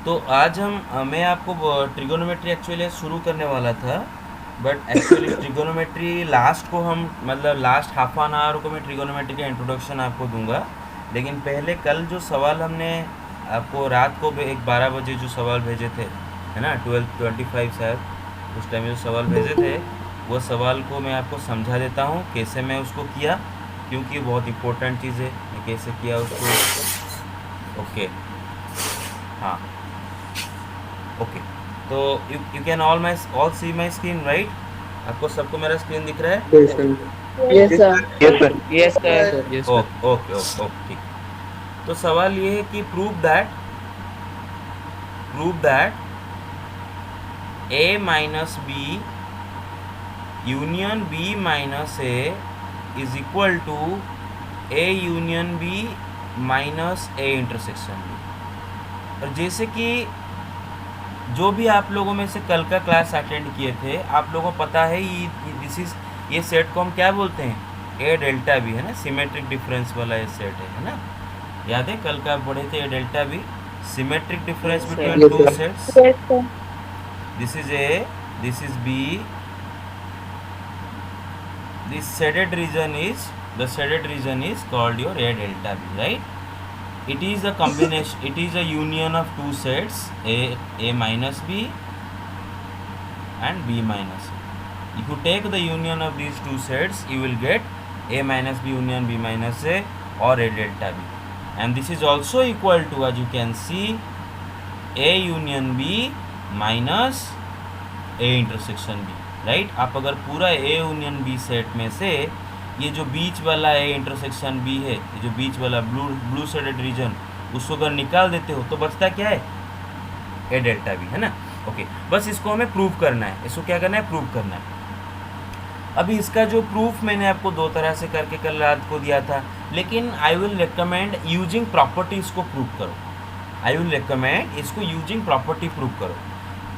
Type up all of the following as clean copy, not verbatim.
तो आज मैं आपको ट्रिगोनोमेट्री एक्चुअली शुरू करने वाला था, बट एक्चुअली ट्रिगोनोमेट्री लास्ट को हम मतलब लास्ट हाफ एन आवर को मैं ट्रिगोनोमेट्री का इंट्रोडक्शन आपको दूंगा। लेकिन पहले कल जो सवाल हमने आपको रात को एक 12 बजे जो सवाल भेजे थे, है ना, 12:25 शायद उस टाइम जो सवाल भेजे थे, वो सवाल को मैं आपको समझा देता हूँ कैसे मैं उसको किया, क्योंकि बहुत इंपॉर्टेंट चीज़ है मैं कैसे किया उसको। ओके, हाँ, ओके। तो you can all see my screen, right? आपको सबको मेरा स्क्रीन दिख रहा है? Yes, sir. Yes, Yes, sir. sir. Yes, sir. Yes Yes, sir. sir. Yes, sir. Okay okay okay okay, ठीक। तो सवाल ये है कि prove that A minus B union B minus A is equal to A union B minus A intersection B. और जैसे कि जो भी आप लोगों में से कल का क्लास अटेंड किए थे, आप लोगों को पता है ये सेट को हम क्या बोलते हैं? ए डेल्टा बी, है ना, सिमेट्रिक डिफरेंस वाला ये सेट है ना। याद है कल का आप पढ़े थे A delta B, symmetric difference Yes, sir. Between Yes, two sir. Sets. Yes, sir. This is A, this is B, this shaded region is called your A delta B, right? It is a combination, it is a union of two sets, A minus B and B minus A. If you take the union of these two sets, you will get A minus B union B minus A or A delta B. And this is also equal to, as you can see, A union B minus A intersection B. Right आप अगर पूरा ए union B set में से ये जो बीच वाला ए intersection B है, ये जो बीच वाला ब्लू शेडेड रीजन, उसको अगर निकाल देते हो तो बचता क्या है? ए डेल्टा बी, है ना। ओके, बस इसको हमें प्रूव करना है। इसको क्या करना है? प्रूव करना है। अभी इसका जो प्रूफ मैंने आपको दो तरह से करके कल रात को दिया था, लेकिन I will recommend using properties को प्रूव करो। आई विल रिकमेंड इसको यूजिंग प्रॉपर्टी प्रूव करो,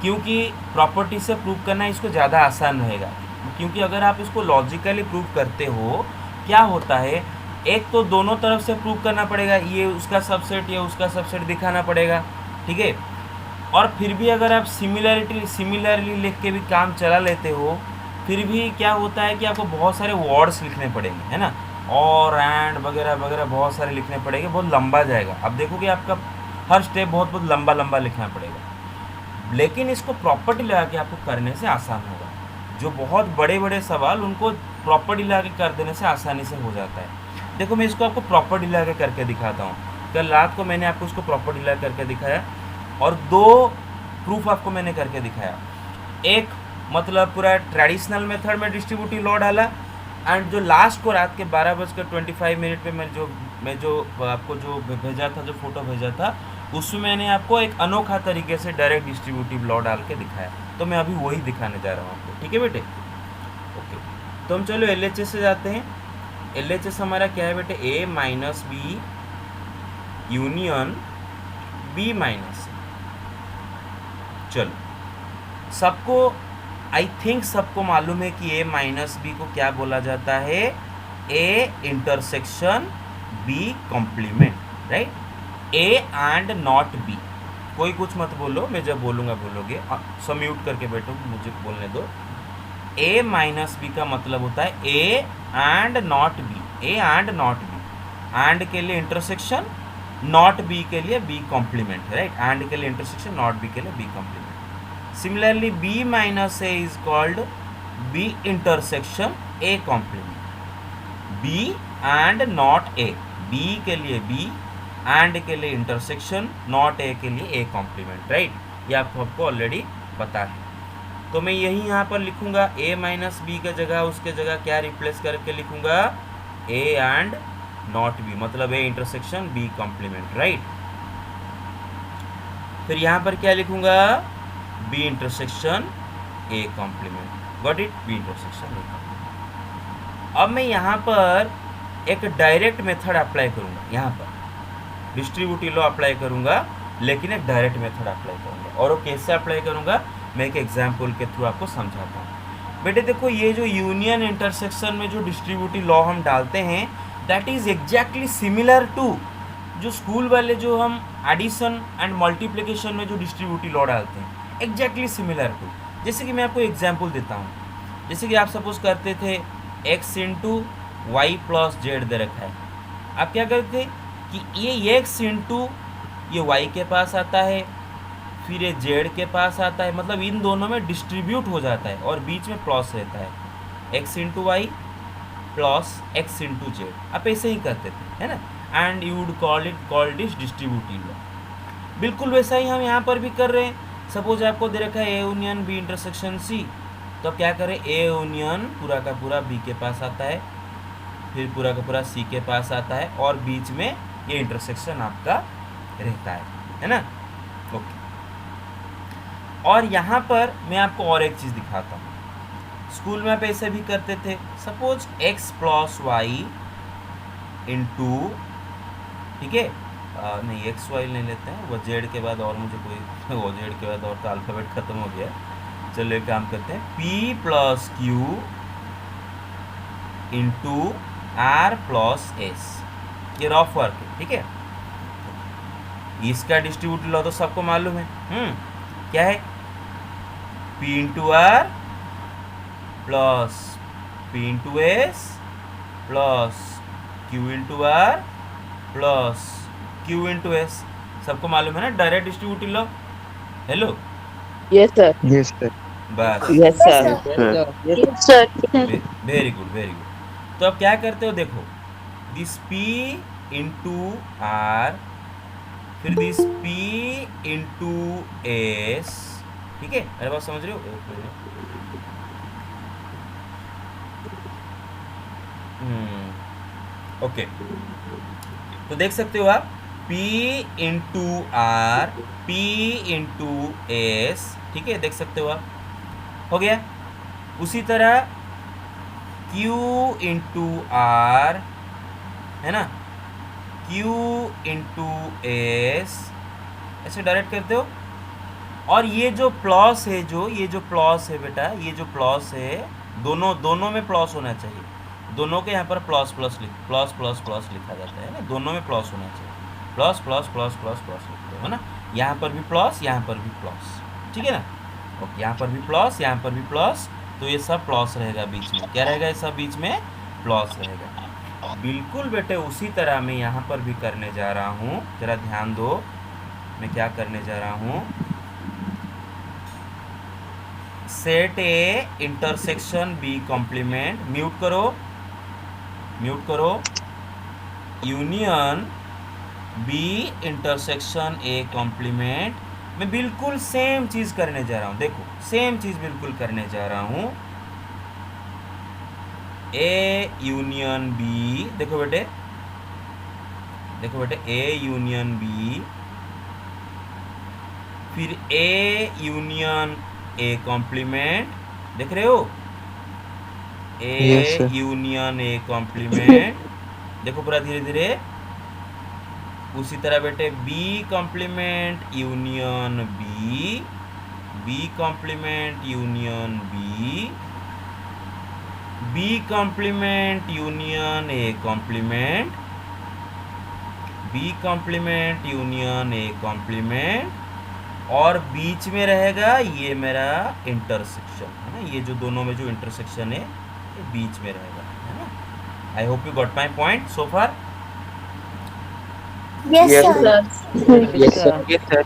क्योंकि प्रॉपर्टी से प्रूव करना इसको ज़्यादा आसान रहेगा। क्योंकि अगर आप इसको लॉजिकली प्रूव करते हो, क्या होता है, एक तो दोनों तरफ से प्रूव करना पड़ेगा, ये उसका सबसेट ये उसका सबसेट दिखाना पड़ेगा, ठीक है। और फिर भी अगर आप सिमिलरली लिख के भी काम चला लेते हो, फिर भी क्या होता है कि आपको बहुत सारे वर्ड्स लिखने पड़ेंगे, है ना, और एंड वगैरह वगैरह बहुत सारे लिखने पड़ेंगे, बहुत लंबा जाएगा। अब देखोगे आपका हर स्टेप बहुत बहुत लंबा लंबा लिखना पड़ेगा। लेकिन इसको प्रॉपर्टी लगा के आपको करने से आसान होगा। जो बहुत बड़े बड़े सवाल, उनको प्रॉपर्टी लगा के कर देने से आसानी से हो जाता है। देखो मैं इसको आपको प्रॉपर्टी लगा के करके दिखाता हूँ। कल रात को मैंने आपको इसको प्रॉपर्टी लगा करके दिखाया, और दो प्रूफ आपको मैंने करके दिखाया। एक मतलब पूरा ट्रेडिशनल मेथड में डिस्ट्रीब्यूटिव लॉ डाला, एंड जो लास्ट को रात के 12:25 पे मैं जो आपको जो भेजा था, जो फोटो भेजा था, उसमें मैंने आपको एक अनोखा तरीके से डायरेक्ट डिस्ट्रीब्यूटिव लॉ डाल के दिखाया। तो मैं अभी वही दिखाने जा रहा हूँ आपको, ठीक है बेटे? ओके, तो हम चलो LHS से जाते हैं। LHS हमारा क्या है बेटे? A minus B union B minus. चलो, सबको आई थिंक सबको मालूम है कि A माइनस बी को क्या बोला जाता है? A intersection B complement, right? A and not B. कोई कुछ मत बोलो, मैं जब बोलूँगा बोलोगे। सब म्यूट करके बैठो, मुझे बोलने दो। ए माइनस बी का मतलब होता है ए and not B. A and not B, and के लिए इंटरसेक्शन, नॉट बी के लिए बी कॉम्प्लीमेंट, राइट? एंड के लिए इंटरसेक्शन, नॉट बी के लिए B complement. Similarly B minus A is called B intersection A complement. B and not A, B के लिए बी, एंड के लिए इंटरसेक्शन, नॉट ए के लिए ए कॉम्प्लीमेंट, राइट? ये आपको ऑलरेडी पता है। तो मैं यही यहाँ पर लिखूंगा ए माइनस बी के जगह, उसके जगह क्या रिप्लेस करके लिखूंगा? ए एंड नॉट बी, मतलब A intersection B complement, right? फिर यहाँ पर क्या लिखूंगा? B intersection A complement. Got it? B intersection A complement. अब मैं यहाँ पर एक डायरेक्ट मेथड अप्लाई करूंगा, यहाँ पर डिस्ट्रीब्यूटिव लॉ अप्लाई करूंगा, लेकिन एक डायरेक्ट मेथड अप्लाई करूंगा। और वो कैसे अप्लाई करूंगा, मैं एक एग्जाम्पल के थ्रू आपको समझाता हूँ। बेटे देखो, ये जो यूनियन इंटरसेक्शन में जो डिस्ट्रीब्यूटिव लॉ हम डालते हैं, that is exactly similar to जो स्कूल वाले जो हम एडिशन एंड मल्टीप्लिकेशन में जो डिस्ट्रीब्यूटिव लॉ डालते हैं एग्जैक्टली सिमिलर टू, जैसे कि मैं आपको एग्जांपल देता हूँ। जैसे कि आप सपोज करते थे x into Y plus Z दे रखा है, आप क्या करते कि ये x इंटू ये y के पास आता है, फिर ये z के पास आता है, मतलब इन दोनों में डिस्ट्रीब्यूट हो जाता है और बीच में प्लस रहता है, x into Y plus x into Z, आप ऐसे ही करते थे, है ना। And you would call this distributive law. बिल्कुल वैसा ही हम यहाँ पर भी कर रहे हैं। सपोज आपको दे रखा है A union B intersection C, तो अब क्या करें, ए यूनियन पूरा का पूरा बी के पास आता है, फिर पूरा का पूरा सी के पास आता है और बीच में ये इंटरसेक्शन आपका रहता है ना। ओके, और यहाँ पर मैं आपको और एक चीज़ दिखाता हूँ। स्कूल में आप ऐसे भी करते थे, suppose x plus Y into, ठीक है, नहीं एक्स वाई नहीं लेते हैं, वो जेड के बाद और मुझे कोई वो जेड के बाद और तो अल्फ़ाबेट ख़त्म हो गया। चलो एक काम करते हैं, p plus Q into R plus S, ये रफ वर्क है, ठीक है। इसका डिस्ट्रीब्यूटिव लॉ तो सबको मालूम है, क्या है, p into R plus p into S plus q into R plus q into S, सबको मालूम है ना direct distributive law. Hello, yes sir, yes sir, बस, yes sir, yes sir, very good very good. तो अब क्या करते हो, देखो दिस p इंटू आर, फिर दिस p इंटू एस, ठीक है, मेरे बात समझ रहे हो। ओके, तो देख सकते हो आप p into R, p into S, ठीक है, देख सकते हो आप, हो गया। उसी तरह q इंटू आर, है ना, q इंटू एस, ऐसे डायरेक्ट करते हो। और ये जो प्लस है, ये जो प्लस है बेटा, ये जो प्लस है, दोनों में प्लस होना चाहिए, दोनों के यहाँ पर प्लस प्लस लिखा जाता है ना, दोनों में प्लस होना चाहिए, plus plus plus plus plus लिखते हो ना, यहाँ पर भी प्लस, यहाँ पर भी प्लस, ठीक है ना। ओके, यहाँ पर भी प्लस, यहाँ पर भी प्लस, तो ये सब प्लस रहेगा बीच में, क्या रहेगा, ये सब बीच में प्लस रहेगा। बिल्कुल बेटे उसी तरह मैं यहाँ पर भी करने जा रहा हूँ, जरा ध्यान दो, मैं क्या करने जा रहा हूँ। Set A intersection B complement, mute करो, union B intersection A complement, मैं बिल्कुल सेम चीज़ करने जा रहा हूँ, देखो सेम चीज़ बिल्कुल करने जा रहा हूँ। ए यूनियन बी, देखो बेटे ए यूनियन बी, फिर ए यूनियन ए कॉम्प्लीमेंट, देख रहे हो, Yes, A sir. Union A complement, देखो पूरा धीरे धीरे। उसी तरह बेटे B complement union B, B complement union B, B complement union A complement, B complement union A complement, और बीच में रहेगा ये मेरा इंटरसेक्शन, है ना, ये जो दोनों में जो इंटरसेक्शन है ये बीच में रहेगा, है ना। I hope you got my point so far. Yes, yes sir. Sir, Yes, sir. Yes, sir.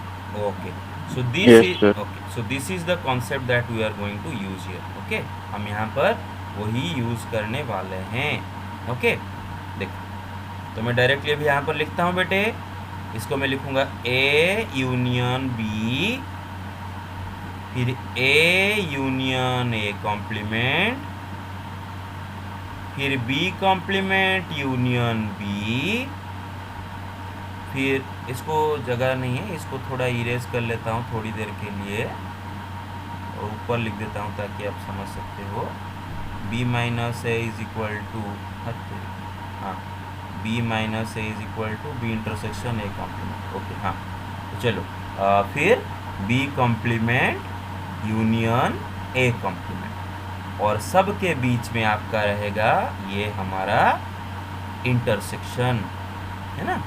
Okay, so this is the concept that we are going to use here. Okay, हम यहाँ पर वही यूज करने वाले हैं। Okay, देखो तो मैं डायरेक्टली अभी यहाँ पर लिखता हूँ बेटे, इसको मैं लिखूँगा ए यूनियन बी, फिर ए यूनियन ए कॉम्प्लीमेंट, फिर बी कॉम्प्लीमेंट यूनियन बी, फिर इसको जगह नहीं है, इसको थोड़ा इरेज कर लेता हूँ थोड़ी देर के लिए और ऊपर लिख देता हूँ ताकि आप समझ सकते हो। b minus A is equal to, हाँ, b minus A is equal to B intersection A complement. Okay, हाँ, तो चलो फिर b complement union A complement, और सब के बीच में आपका रहेगा ये हमारा इंटरसेक्शन, है ना।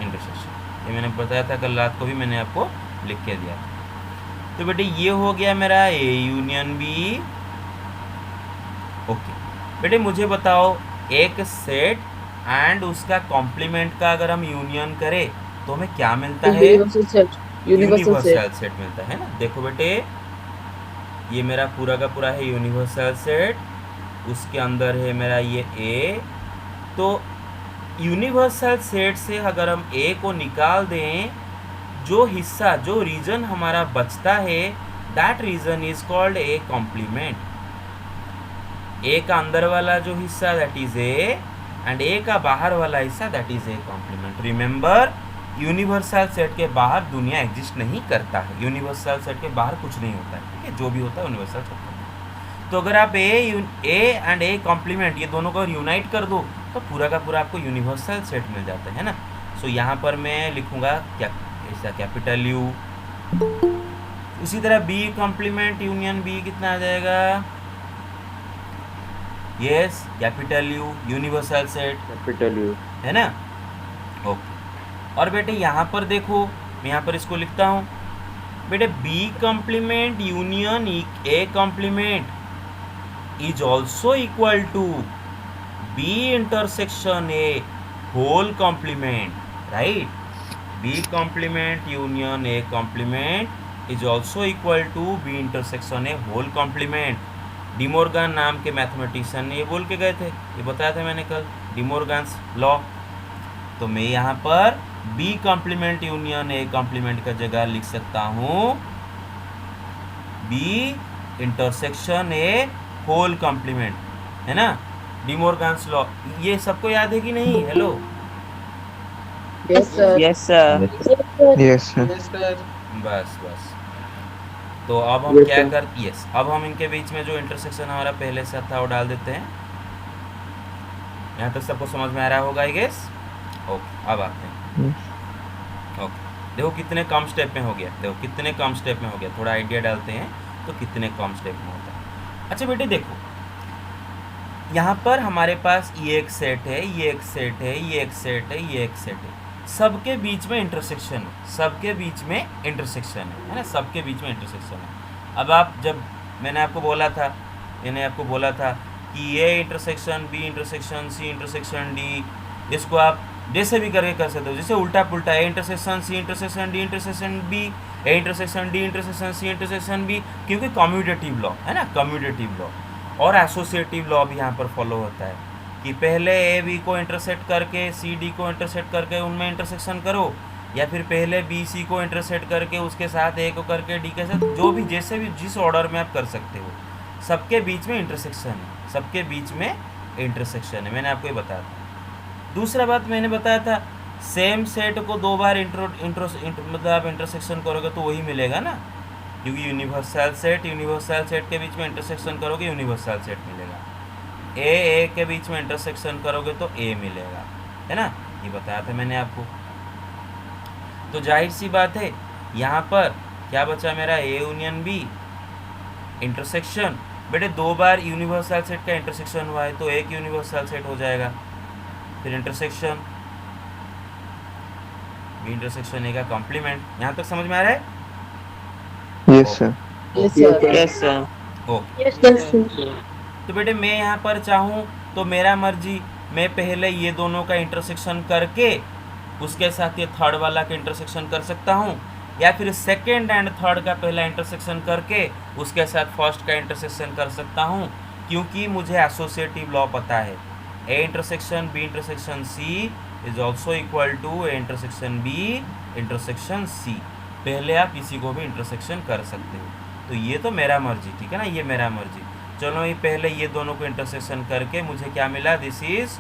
इंटरसेक्शन। ये मैंने बताया था कल रात को भी, मैंने आपको लिख के दिया था। तो बेटे ये हो गया मेरा ए यूनियन बी। ओके बेटे मुझे बताओ, एक सेट एंड उसका कॉम्प्लीमेंट का अगर हम यूनियन करें तो हमें क्या मिलता है? Universal set. Universal set. Universal set मिलता है ना। देखो बेटे ये मेरा पूरा का पूरा है यूनिवर्सल सेट, उसके अंदर है मेरा ये ए। तो यूनिवर्सल सेट से अगर हम ए को निकाल दें, जो हिस्सा जो रीजन हमारा बचता है that region is called A complement. A का अंदर वाला जो हिस्सा that is A, and A का बाहर वाला हिस्सा that is A complement. Remember universal set के बाहर दुनिया एग्जिस्ट नहीं करता है, यूनिवर्सल सेट के बाहर कुछ नहीं होता है, ठीक है, जो भी होता है यूनिवर्सल सेट का। तो अगर आप ए एंड ए कॉम्प्लीमेंट ये दोनों को यूनाइट कर दो तो पूरा का पूरा आपको यूनिवर्सल सेट मिल जाता है ना। सो यहाँ पर मैं लिखूँगा क्या, ऐसा कैपिटल यू। उसी तरह बी कॉम्प्लीमेंट यूनियन बी कितना आ जाएगा? Yes capital you, universal set capital you है ना। ओके और बेटे यहाँ पर देखो, मैं यहाँ पर इसको लिखता हूँ बेटे, B complement union A complement is also equal to B intersection A whole complement, right. B complement union A complement is also equal to B intersection A whole complement. De Morgan नाम के मैथमेटिशियन ने ये बोल के गए थे, ये बताया था मैंने कल, डिमोर्गन्स लॉ। तो मैं यहाँ पर B complement union A complement का जगह लिख सकता हूँ B intersection A whole complement, है ना, डिमोर्गन्स लॉ। ये सबको याद है कि नहीं? Hello yes sir. Yes sir yes sir. बस बस। तो अब हम क्या कर, यस अब हम इनके बीच में जो इंटरसेक्शन हमारा पहले से था वो डाल देते हैं। यहाँ तक सबको समझ में आ रहा होगा आई गेस। ओके अब आते हैं। ओके देखो कितने कम स्टेप में हो गया, देखो कितने कम स्टेप में हो गया, थोड़ा आइडिया डालते हैं तो कितने कम स्टेप में होता है। अच्छा बेटे देखो यहाँ पर हमारे पास ये एक सेट है, ये एक सेट है, ये एक सेट है, ये एक सेट है, सबके बीच में इंटरसेक्शन है, सबके बीच में इंटरसेक्शन है ना, सबके बीच में इंटरसेक्शन है। अब आप जब मैंने आपको बोला था कि ये intersection B intersection C intersection D, इसको आप जैसे भी करके कर सकते हो, जैसे उल्टा पुल्टा A intersection C intersection D intersection B, A intersection D intersection C intersection B, क्योंकि कम्यूटेटिव लॉ है ना, कम्यूटेटिव लॉ। और एसोसिएटिव लॉ भी यहाँ पर फॉलो होता है कि पहले ए बी को इंटरसेक्ट करके सी डी को इंटरसेक्ट करके उनमें इंटरसेक्शन करो, या फिर पहले बी सी को इंटरसेक्ट करके उसके साथ ए को करके डी के साथ, जो भी जैसे भी जिस ऑर्डर में आप कर सकते हो, सबके बीच में इंटरसेक्शन है, सबके बीच में इंटरसेक्शन है। मैंने आपको ये बताया था। दूसरा बात मैंने बताया था, सेम सेट को दो बार मतलब आप इंटरसेक्शन करोगे तो वही मिलेगा ना, क्योंकि यूनिवर्सल सेट के बीच में इंटरसेक्शन करोगे यूनिवर्सल सेट मिलेगा, ए के बीच में इंटरसेक्शन करोगे तो ए मिलेगा, है ना, ये बताया था मैंने आपको। तो जाहिर सी बात है यहाँ पर क्या बचा मेरा, ए यूनियन बी इंटरसेक्शन। बेटे दो बार यूनिवर्सल सेट का इंटरसेक्शन हुआ है तो एक यूनिवर्सल सेट हो जाएगा, फिर इंटरसेक्शन बी इंटरसेक्शन ए का कॉम्प्लीमेंट। यहाँ तक समझ में आ रहा है? Yes sir. Yes sir. Yes sir okay yes sir. तो बेटे मैं यहाँ पर चाहूँ तो मेरा मर्जी, मैं पहले ये दोनों का इंटरसेक्शन करके उसके साथ ये थर्ड वाला का इंटरसेक्शन कर सकता हूँ, या फिर सेकेंड एंड थर्ड का पहला इंटरसेक्शन करके उसके साथ फर्स्ट का इंटरसेक्शन कर सकता हूँ, क्योंकि मुझे एसोसिएटिव लॉ पता है, A intersection B intersection C is also equal to A intersection B intersection C. पहले आप किसी को भी इंटरसेक्शन कर सकते हो, तो ये तो मेरा मर्जी, ठीक है ना, ये मेरा मर्जी। चलो ये पहले ये दोनों को इंटरसेक्शन करके मुझे क्या मिला, this is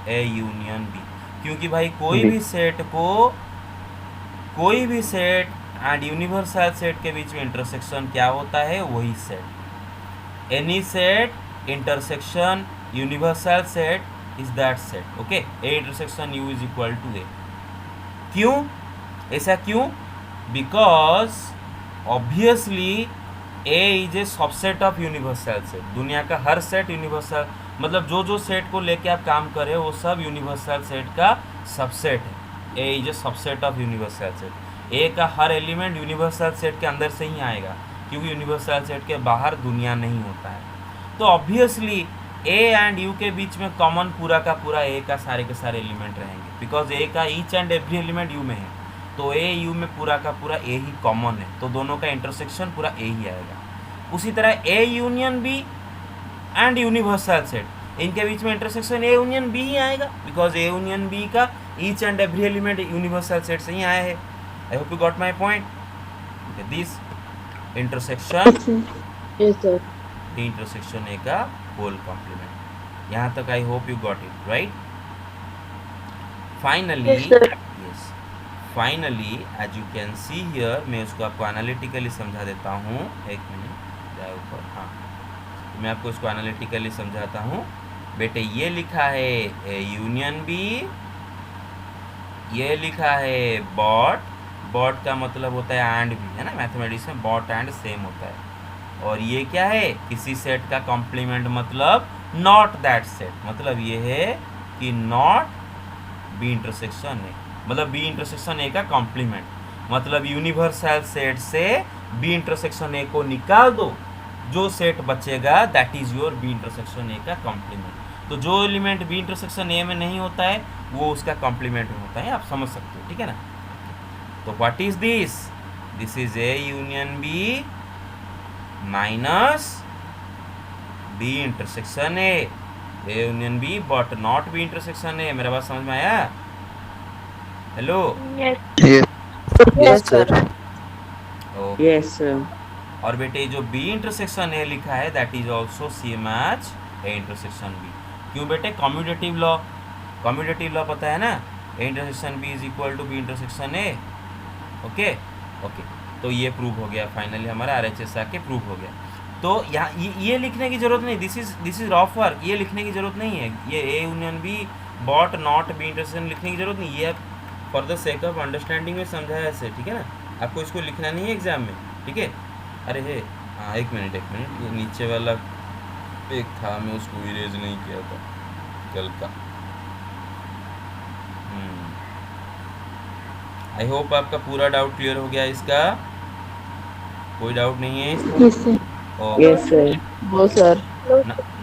A union B, क्योंकि भाई कोई भी सेट एंड यूनिवर्सल सेट के बीच में इंटरसेक्शन क्या होता है, वही set, any set intersection universal set is that set. Okay, A intersection U is equal to A. क्यों ऐसा, क्यों? Because obviously A is a subset of universal set. दुनिया का हर सेट यूनिवर्सल, मतलब जो सेट को लेके आप काम कर रहे हो वो सब यूनिवर्सल सेट का सबसेट है। A is a subset of universal set. A का हर एलिमेंट यूनिवर्सल सेट के अंदर से ही आएगा, क्योंकि यूनिवर्सल सेट के बाहर दुनिया नहीं होता है। तो ऑब्वियसली ए एंड यू के बीच में कॉमन पूरा का पूरा ए का सारे के सारे एलिमेंट रहेंगे, बिकॉज ए का each and every element you में है, तो ए यू में पूरा का पूरा ए ही कॉमन है, तो दोनों का इंटरसेक्शन पूरा ए ही आएगा। उसी तरह A union B and universal set, इनके बीच में इंटरसेक्शन ए यूनियन बी ही आएगा, बिकॉज ए यूनियन बी का each and every element universal set से ही आया है। I hope you got my point. This intersection Yes, sir. The intersection A का होल कॉम्प्लीमेंट। यहाँ तक I hope you got it right. Finally Yes, sir. Yes, finally as you can see here, मैं उसको आपको analytically समझा देता हूँ। एक मिनट जाए ऊपर, हाँ मैं आपको इसको एनालिटिकली समझाता हूँ। बेटे ये लिखा है ए यूनियन बी, ये लिखा है बॉट, बॉट का मतलब होता है एंड भी, है ना, मैथमेटिक्स में बॉट एंड सेम होता है। और ये क्या है, किसी सेट का कॉम्प्लीमेंट मतलब नॉट दैट सेट, मतलब ये है कि नॉट बी इंटरसेक्शन ए, मतलब बी इंटरसेक्शन ए का कॉम्प्लीमेंट, मतलब यूनिवर्सल सेट से बी इंटरसेक्शन ए को निकाल दो, जो सेट बचेगा that is your B intersection A का कॉम्प्लीमेंट। तो जो एलिमेंट बी इंटरसेक्शन ए में नहीं होता है वो उसका कॉम्प्लीमेंट में होता है, आप समझ सकते हो, ठीक है ना। तो what is this, this is A union B minus B intersection A union B but not B intersection A. मेरा बात समझ में आया? Hello, Yes. Yes, sir. Okay. Yes, sir. और बेटे जो बी इंटरसेक्शन ए लिखा है that is also same as A intersection B. क्यों बेटे, कम्यूटेटिव लॉ, कम्यूटेटिव लॉ पता है ना, A intersection B is equal to B intersection A. Okay okay, तो ये प्रूव हो गया फाइनली, हमारा RHS आके प्रूव हो गया। तो यहाँ ये लिखने की जरूरत नहीं, दिस इज रफ वर्क, ये लिखने की जरूरत नहीं है, ये ए union be bought not B intersection लिखने की जरूरत नहीं, ये for the sake of understanding में समझाया ऐसे, ठीक है ना, आपको इसको लिखना नहीं है एग्जाम में, ठीक है। अरे हे हाँ, एक मिनट, ये नीचे वाला एक था, मैं उसको इरेज नहीं किया था कल का। आई होप आपका पूरा डाउट क्लियर हो गया, इसका कोई डाउट नहीं है? Yes, sir. Okay, Yes, sir. No, sir.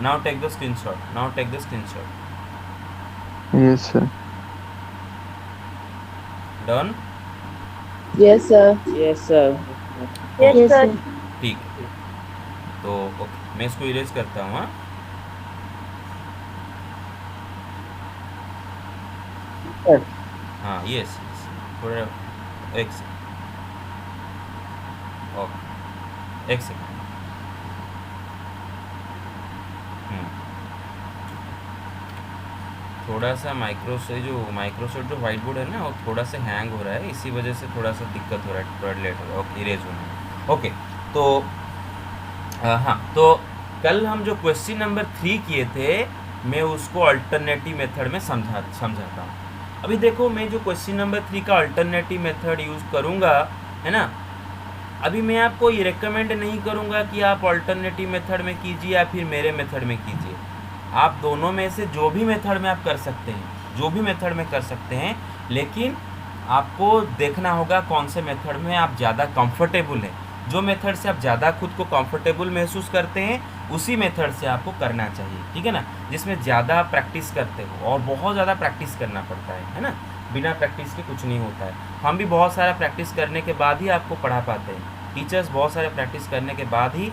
Now take the screenshot, now take the screenshot. Yes, sir. Done? Yes, sir. Yes, sir. Yes, sir. ठीक है, तो ओके मैं इसको इरेज करता हूँ। हाँ Sir. हाँ यस, थोड़ा एक सेकंड, ओके एक सेकंड। थोड़ा सा माइक्रोसॉफ्ट जो व्हाइट बोर्ड है ना, वो थोड़ा सा हैंग हो रहा है, इसी वजह से थोड़ा सा दिक्कत हो रहा है, थोड़ा लेट हो रहा है, ओके इरेज होने में। ओके, तो हाँ, तो कल हम जो क्वेश्चन नंबर 3 किए थे, मैं उसको अल्टरनेटिव मेथड में समझाता हूँ। अभी देखो, मैं जो क्वेश्चन नंबर 3 का अल्टरनेटिव मेथड यूज़ करूँगा, है ना, अभी मैं आपको ये रेकमेंड नहीं करूँगा कि आप अल्टरनेटिव मेथड में कीजिए या फिर मेरे मेथड में कीजिए। आप दोनों में से जो भी मेथड में आप कर सकते हैं, जो भी मेथड में कर सकते हैं, लेकिन आपको देखना होगा कौन से मेथड में आप ज़्यादा कंफर्टेबल हैं। जो मेथड से आप ज़्यादा खुद को कंफर्टेबल महसूस करते हैं, उसी मेथड से आपको करना चाहिए, ठीक है ना, जिसमें ज़्यादा प्रैक्टिस करते हो, और बहुत ज़्यादा प्रैक्टिस करना पड़ता है ना, बिना प्रैक्टिस के कुछ नहीं होता है। हम भी बहुत सारा प्रैक्टिस करने के बाद ही आपको पढ़ा पाते हैं, टीचर्स बहुत सारे प्रैक्टिस करने के बाद ही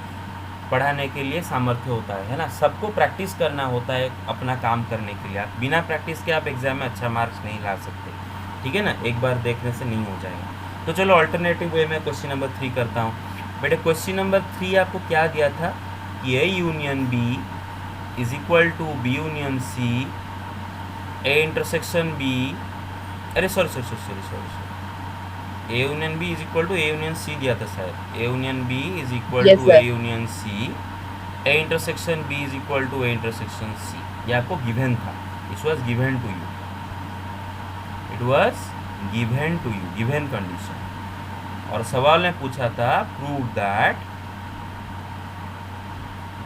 पढ़ाने के लिए सामर्थ्य होता है ना, सबको प्रैक्टिस करना होता है अपना काम करने के लिए। आप बिना प्रैक्टिस के आप एग्ज़ाम में अच्छा मार्क्स नहीं ला सकते, ठीक है ना, एक बार देखने से नहीं हो जाएगा। तो चलो अल्टरनेटिव वे में क्वेश्चन नंबर 3 करता हूँ। बेटे क्वेश्चन नंबर 3 आपको क्या दिया था कि A union B is equal to B union C, A intersection B, अरे sorry, A union B is equal to A union C दिया था शायद, A union B is equal Yes, to A sir. Union C, A intersection B is equal to A intersection C. ये आपको given था, it was given to you, it was given to you, given condition. और सवाल ने पूछा था prove that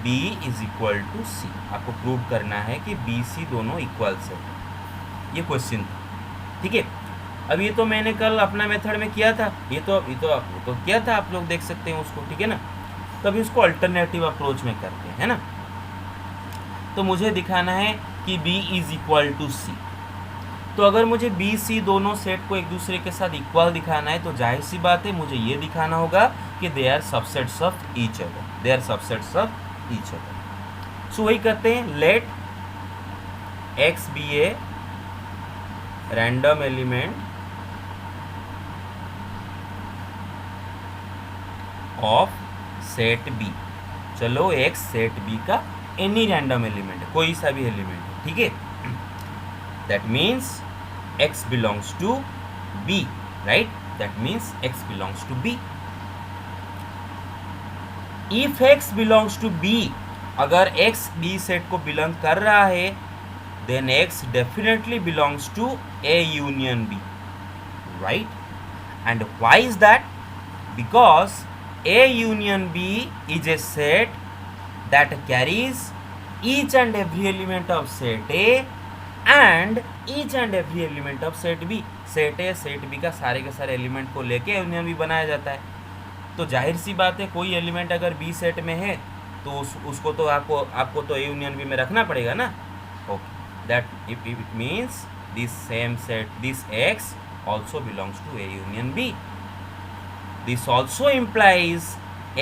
B is equal to C, आपको prove करना है कि बी सी दोनों इक्वल से, ये क्वेश्चन था, ठीक है। अब ये तो मैंने कल अपना मेथड में किया था, ये तो किया था, आप लोग देख सकते हैं उसको, ठीक है ना। तभी उसको अल्टरनेटिव अप्रोच में करते हैं ना। तो मुझे दिखाना है कि B is equal to C। तो अगर मुझे B C दोनों सेट को एक दूसरे के साथ इक्वल दिखाना है तो जाहिर सी बात है मुझे ये दिखाना होगा कि they are subsets of each other, they are subsets of each other. So वही करते हैं, let X be a random element of set B। चलो X सेट B का एनी रैंडम एलिमेंट है, कोई सा भी एलिमेंट है, ठीक है। That means X belongs to B, right, that means X belongs to B। If X belongs to B, अगर X B सेट को बिलोंग कर रहा है, then X definitely belongs to A union B, right? And why is that? Because A union B is a set that carries each and every element of set A and each and every element of set B। Set A set B का सारे के सारे element को लेके union B बनाया जाता है। तो जाहिर सी बात है कोई एलिमेंट अगर B सेट में है तो उसको तो आपको तो A यूनियन B में रखना पड़ेगा ना। Okay, that if it means this same set, this X also belongs to A union B. This also implies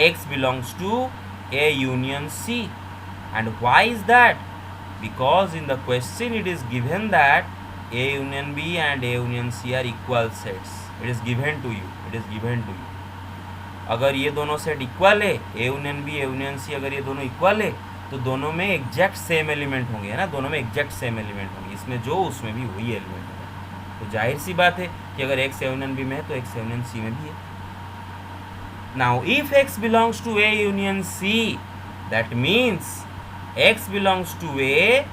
X belongs to A union C. And why is that? Because in the question it is given that A union B and A union C are equal sets. It is given to you. It is given to you. अगर ये दोनों set equal है, A union B A union C अगर ये दोनों equal है तो दोनों में एग्जैक्ट सेम एलिमेंट होंगे, है ना, दोनों में एग्जैक्ट सेम एलिमेंट होंगे, इसमें जो उसमें भी वही एलिमेंट होगा। तो जाहिर सी बात है कि अगर X यूनियन B में है तो X यूनियन C में भी है। Now if X belongs to A union C, that means X belongs to A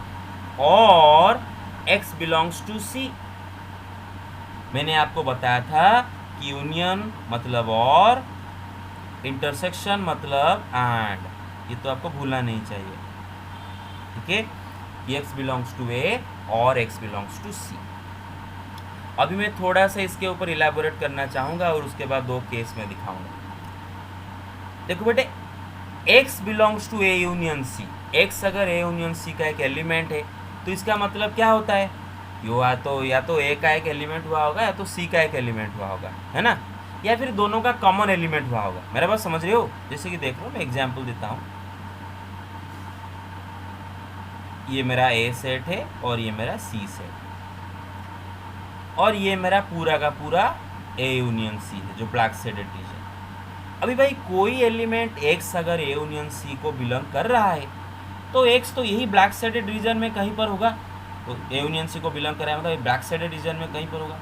और X बिलोंग्स टू C। मैंने आपको बताया था कि यूनियन मतलब और, इंटरसेक्शन मतलब एंड, ये तो आपको भूलना नहीं चाहिए, ठीक है। X बिलोंग्स टू A और X बिलोंग्स टू C। अभी मैं थोड़ा सा इसके ऊपर इलेबोरेट करना चाहूँगा और उसके बाद दो केस में दिखाऊंगा। देखो बेटे, X belongs to A union C, X अगर A यूनियन C का एक एलिमेंट है तो इसका मतलब क्या होता है, या तो A का एक एलिमेंट हुआ होगा या तो C का एक एलिमेंट हुआ होगा, है ना, या फिर दोनों का कॉमन एलिमेंट हुआ होगा। मेरा बात समझ रहे हो? जैसे कि देख लो, मैं एग्जांपल देता हूँ। ये मेरा A सेट है और ये मेरा C सेट, और ये मेरा पूरा का पूरा A यूनियन C है जो ब्लैक शेडेड रीजन। अभी भाई कोई एलिमेंट X अगर A यूनियन C को बिलोंग कर रहा है तो X तो यही ब्लैक शेडेड रीजन में कहीं पर होगा। तो A यूनियन C को बिलोंग कर रहा है मतलब ब्लैक शेडेड रीजन में कहीं पर होगा।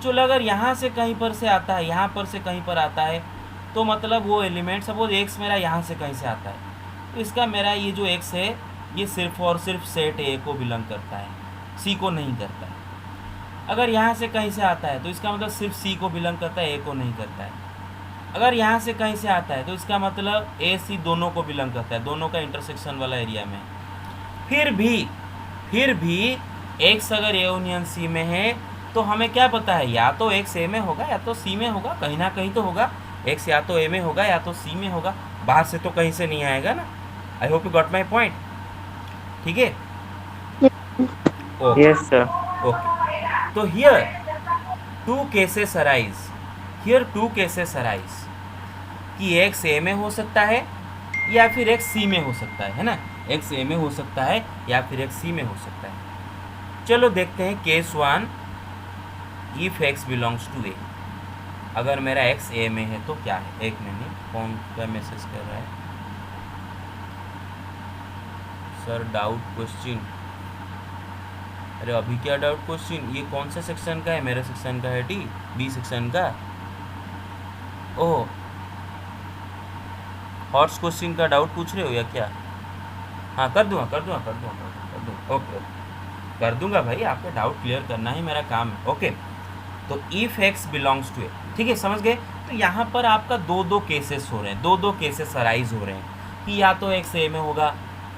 चलो अगर यहाँ से कहीं पर से आता है, यहाँ पर से कहीं पर आता है, तो मतलब वो एलिमेंट, सपोज X मेरा यहाँ से कहीं से आता है, तो इसका मेरा ये जो X है ये सिर्फ और सिर्फ सेट A को बिलोंग करता है, C को नहीं करता है। अगर यहाँ से कहीं से आता है तो इसका मतलब सिर्फ C को बिलोंग करता है, A को नहीं करता है। अगर यहाँ से कहीं से आता है तो इसका मतलब A C दोनों को बिलोंग करता है, दोनों का इंटरसेक्शन वाला एरिया में। फिर भी X अगर A यूनियन C में है तो हमें क्या पता है, या तो X A में होगा या तो C में होगा, कहीं ना कहीं तो होगा। X या तो A में होगा या तो C में होगा, बाहर से तो कहीं से नहीं आएगा ना। I hope you got my point, ठीक है। Yes sir. ओके, तो हियर टू केसेस अराइज कि X A में हो सकता है या फिर X C में हो सकता है ना, X A में हो सकता है या फिर X C में हो सकता है। चलो देखते हैं case 1, if X belongs to A। अगर मेरा X A में है तो क्या है, एक मिनट, कौन क्या मैसेज कर रहा है सर, डाउट क्वेश्चन। अरे अभी क्या डाउट क्वेश्चन, ये कौन सा सेक्शन का है, मेरे सेक्शन का है, B सेक्शन का। ओह, हॉर्स क्वेश्चन का डाउट पूछ रहे हो या क्या? हाँ, कर दूंगा। ओके, कर दूंगा भाई, आपका डाउट क्लियर करना ही मेरा काम है। ओके, तो if X belongs to A, ठीक है, समझ गए। तो यहाँ पर आपका दो केसेस हो रहे हैं, दो केसेस अराइज हो रहे हैं कि या तो X A में होगा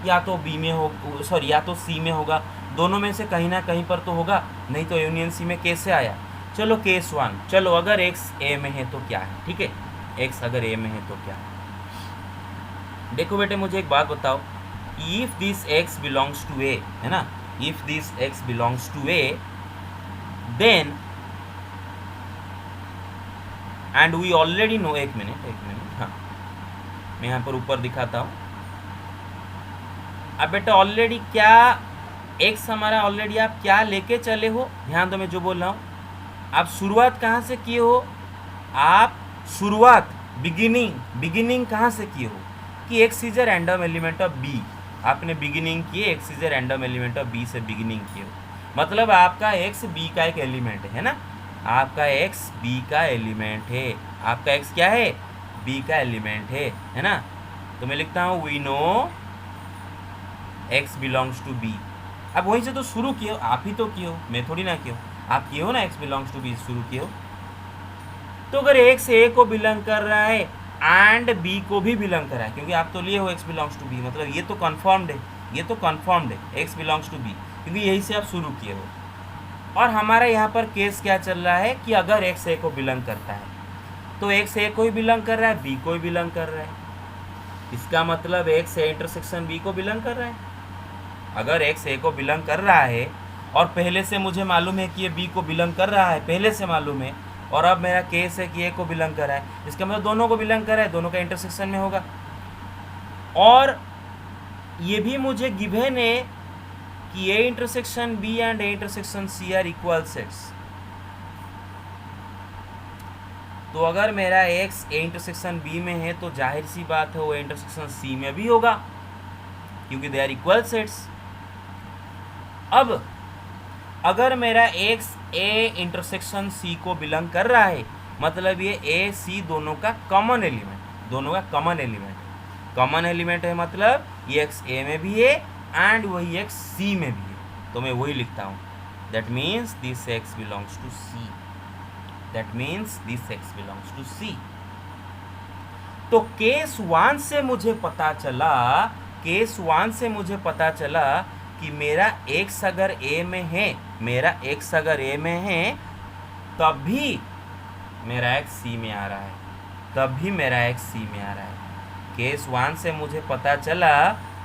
या तो B में हो, सॉरी या तो C में होगा, दोनों में से कहीं ना कहीं पर तो होगा, नहीं तो यूनियन C में कैसे आया। चलो केस 1, चलो अगर x a में है तो क्या है, ठीक है, x अगर a में है तो क्या है। देखो बेटे मुझे एक बात बताओ, if this x belongs to a, है ना, if this x belongs to a, then and we already know, एक मिनट, हाँ मैं यहाँ पर ऊपर दिखाता हूँ। अब बेटा ऑलरेडी क्या x हमारा ऑलरेडी आप क्या लेके चले हो, ध्यान दो मैं जो बोल रहा हूँ। आप शुरुआत कहाँ से किए हो, आप शुरुआत बिगिनिंग कहाँ से किए हो कि x is a random element of b, आपने बिगिनिंग किए x is a random element of b से बिगिनिंग किए हो, मतलब आपका x b का एक एलिमेंट है ना, आपका x b का एलिमेंट है, आपका x क्या है, b का एलिमेंट है ना। तो मैं लिखता हूँ we know x belongs to b। अब वहीं से तो शुरू किए हो, आप ही तो किए हो, मैं थोड़ी ना किए हो, आप किए हो ना, x बिलोंग्स टू b शुरू किए हो। तो अगर x a को बिलोंग कर रहा है एंड b को भी बिलोंग कर रहा है, क्योंकि आप तो लिए हो x बिलोंग्स टू b, मतलब ये तो कन्फर्म्ड है, ये तो कन्फर्म्ड है x बिलोंग्स टू b, क्योंकि यही से आप शुरू किए हो। और हमारा यहाँ पर केस क्या चल रहा है कि अगर x a को बिलोंग करता है तो x a को ही बिलोंग कर रहा है, b को ही बिलोंग कर रहा है, इसका मतलब x a इंटरसेक्शन b को बिलोंग कर रहा है। अगर x a को बिलोंग कर रहा है और पहले से मुझे मालूम है कि ये b को बिलोंग कर रहा है, पहले से मालूम है, और अब मेरा केस है कि a को बिलोंग कर रहा है, इसका मतलब दोनों को बिलोंग कर रहा है, दोनों का इंटरसेक्शन में होगा। और ये भी मुझे गिवन है कि a intersection b and a intersection c are equal sets. तो अगर मेरा x a इंटरसेक्शन b में है तो जाहिर सी बात है वो इंटरसेक्शन c में भी होगा, क्योंकि दे आर इक्वल सेट्स। अब अगर मेरा x a इंटरसेक्शन c को बिलोंग कर रहा है, मतलब ये a c दोनों का कॉमन एलिमेंट, दोनों का कॉमन एलिमेंट है, कॉमन एलिमेंट है मतलब ये x a में भी है एंड वही x c में भी है, तो मैं वही लिखता हूँ, that means this x belongs to c, that means this x belongs to c। तो केस 1 से मुझे पता चला, केस 1 से मुझे पता चला कि मेरा x अगर a में है, मेरा x अगर a में है तब भी मेरा x c में आ रहा है, तब भी मेरा x c में आ रहा है। केस 1 से मुझे पता चला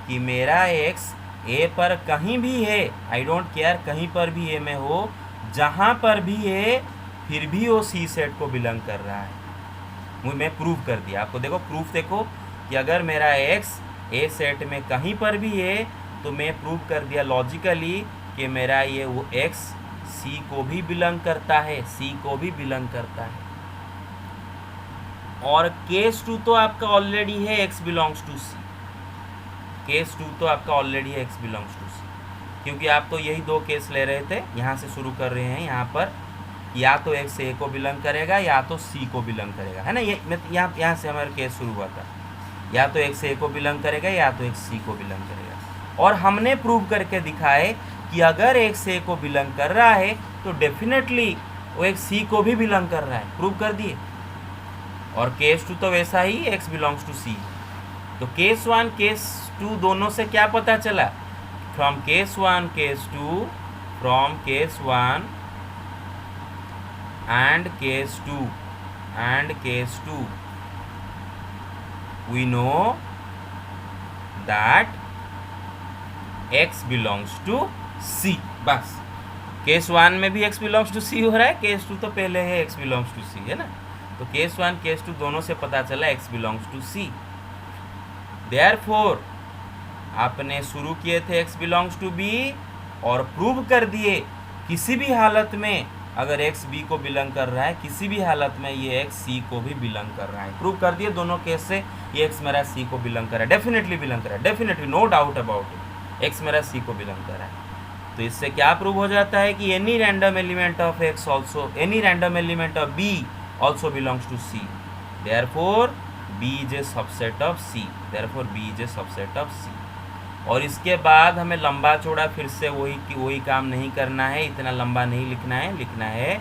कि मेरा x a पर कहीं भी है, आई डोंट केयर कहीं पर भी a में हो, जहाँ पर भी है फिर भी वो c सेट को बिलोंग कर रहा है। मैं प्रूव कर दिया आपको, देखो प्रूफ देखो कि अगर मेरा x a सेट में कहीं पर भी है तो मैं प्रूव कर दिया लॉजिकली कि मेरा ये वो x c को भी बिलोंग करता है, c को भी बिलोंग करता है। और केस 2 तो आपका ऑलरेडी है x belongs to c, case 2 तो आपका ऑलरेडी है x बिलोंग्स टू c, क्योंकि आप तो यही दो केस ले रहे थे, यहाँ से शुरू कर रहे हैं, यहाँ पर या तो x a को बिलोंग करेगा या तो c को बिलोंग करेगा, है ना, ये यहाँ से हमारा केस शुरू हुआ था, या तो x a को बिलोंग करेगा या तो x c को बिलोंग करेगा। और हमने प्रूव करके दिखाए कि अगर x a को बिलोंग कर रहा है तो डेफिनेटली वो x c को भी बिलोंग कर रहा है, प्रूव कर दिए। और केस 2 तो वैसा ही x बिलोंग्स टू c। तो केस 1 केस 2 दोनों से क्या पता चला, from case 1 case 2, from case 1 and case 2 and case 2 we know that x belongs to c। बस केस 1 में भी x belongs to c हो रहा है, केस 2 तो पहले है x belongs to c, है ना। तो केस 1 केस 2 दोनों से पता चला x belongs to c। Therefore आपने शुरू किए थे x belongs to b और प्रूव कर दिए किसी भी हालत में अगर x b को बिलोंग कर रहा है, किसी भी हालत में ये x c को भी बिलोंग कर रहा है, प्रूव कर दिए दोनों केस से ये x मेरा c को बिलोंग कर रहा है, डेफिनेटली बिलोंग कर रहा है, definitely no doubt about it, x मेरा c को बिलोंग कर रहा है। तो इससे क्या प्रूव हो जाता है कि any random element of x also, any random element of b also belongs to c, therefore b is a subset of c, therefore b is a subset of c। और इसके बाद हमें लंबा चौड़ा फिर से वही काम नहीं करना है, इतना लंबा नहीं लिखना है, लिखना है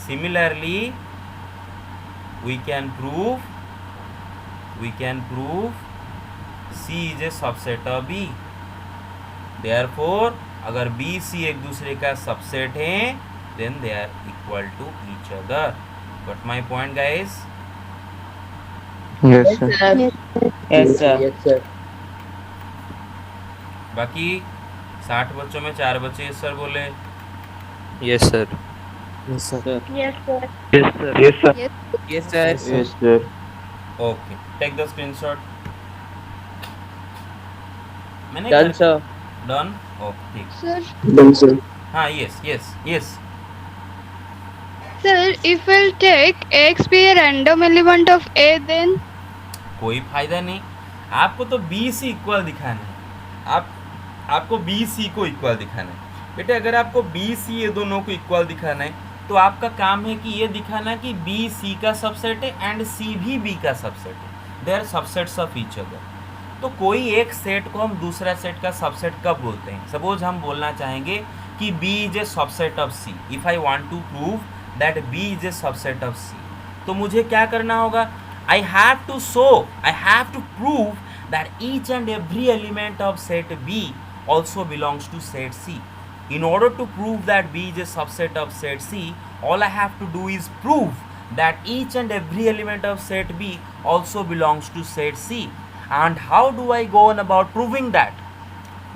similarly we can prove c is a subset of b, therefore अगर b c एक दूसरे का सबसेट है then they are equal to each other. Got my point, guys? Yes, sir. Sir. Yes, sir. Yes, sir. बाकी 60 बच्चों में 4 बच्चे yes sir बोले. Yes, sir. Yes, sir. Yes, sir. Yes, sir. Yes, sir. Yes, sir. Yes, sir. Okay, take the screenshot. मैंने Done, sir. Done. Okay ठीक. Sir, Done, sir. हाँ yes yes yes. sir, if we'll take x be a random element of A, then कोई फायदा नहीं. आपको तो B C equal दिखाना है. आपको बी सी को इक्वल दिखाना है बेटे. अगर आपको बी सी ये दोनों को इक्वल दिखाना है तो आपका काम है कि ये दिखाना कि बी सी का सबसेट है एंड सी भी बी का सबसेट है. They are subsets of each other. तो कोई एक सेट को हम दूसरा सेट का सबसेट कब बोलते हैं? सपोज हम बोलना चाहेंगे कि B is a subset of C. If I want to prove that B is a subset of C, तो मुझे क्या करना होगा? I have to prove that each and every element of set B also belongs to set C. In order to prove that B is a subset of set C, all I have to do is prove that each and every element of set B also belongs to set C. And how do I go on about proving that?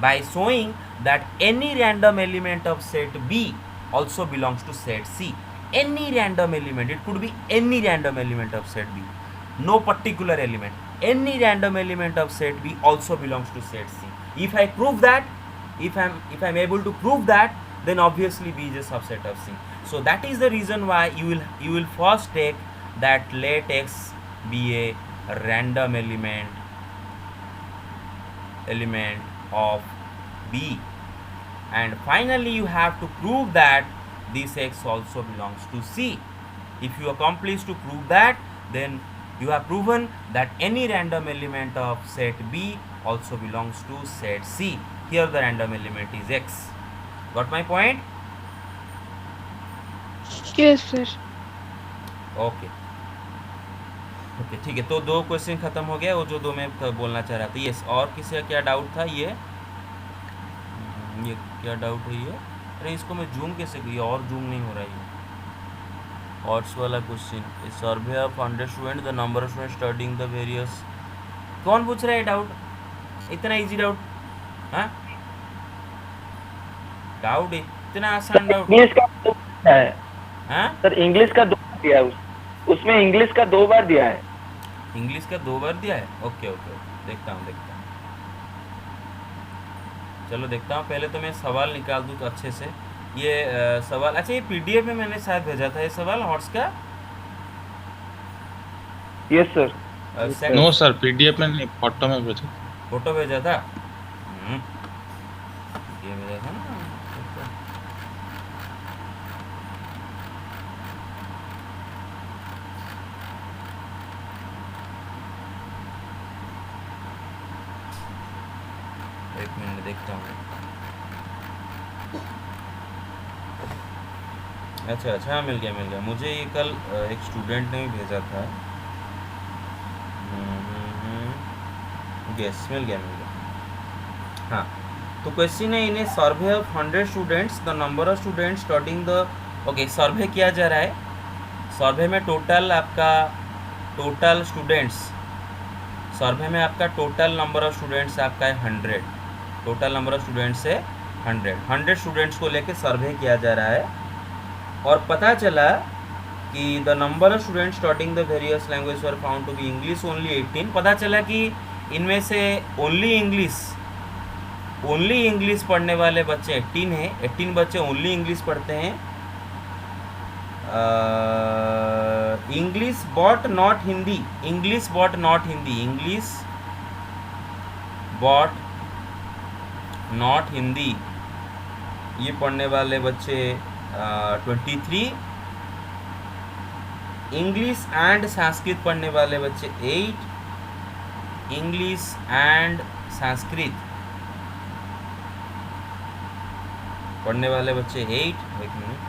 By showing that any random element of set B also belongs to set C. Any random element, it could be any random element of set B, no particular element. Any random element of set B also belongs to set C. If I prove that, if I'm able to prove that, then obviously B is a subset of C. So that is the reason why you will first take that let X be a random element of B, and finally you have to prove that this X also belongs to C. If you accomplish to prove that, then you have proven that any random element of set B also belongs to set C. Here the random element is X. Got my point? yes, sir. Okay ठीक है. तो 2 question खत्म हो गया. वो जो 2 मैं बोलना चाह रहा था. यस, और किसी का क्या डाउट था? ये क्या डाउट है ये? अरे इसको मैं जूम कैसे किया? और जूम नहीं हो रहा है. ऑर्ड्स वाला question. Survey of 100 student, the number of student studying the various. कौन पूछ रहा है डाउट? इतना इजी डाउट? हाँ, डाउट इतना आसान डाउट? इंग्लिश का 2 है हाँ, सर. इंग्लिश का 2 दिया है. उसमें इंग्लिश का 2 बार दिया है. इंग्लिश का 2 बार दिया है. ओके देखता हूँ. चलो देखता हूँ. पहले तो मैं सवाल निकाल दूँ तो अच्छे से. ये सवाल, अच्छा ये पीडीएफ में मैंने शायद भेजा था ये सवाल हॉट्स का. Yes sir. No, sir. PDF में नहीं, फोटो में भेजा. फोटो भेजा था. ये भेजा था ना. एक मिनट देखता हूँ. अच्छा मिल गया. मुझे ये कल एक स्टूडेंट ने भी भेजा था. यस, मिल गया. हाँ, तो क्वेश्चन है in a survey of 100 students, the number of students studying the. Okay, survey किया जा रहा है. सर्वे में टोटल स्टूडेंट्स, सर्वे में आपका टोटल नंबर ऑफ स्टूडेंट्स आपका है 100. टोटल नंबर ऑफ स्टूडेंट्स है 100 स्टूडेंट्स को लेके सर्वे किया जा रहा है. और पता चला कि the number of students studying the various language were found to be English only 18. पता चला कि इनमें से ओनली इंग्लिश पढ़ने वाले बच्चे 18 हैं. 18 बच्चे ओनली इंग्लिश पढ़ते हैं. English but not Hindi. ये पढ़ने वाले बच्चे 23. इंग्लिश एंड संस्कृत पढ़ने वाले बच्चे 8. इंग्लिश एंड संस्कृत पढ़ने वाले बच्चे 8. एक मिनट.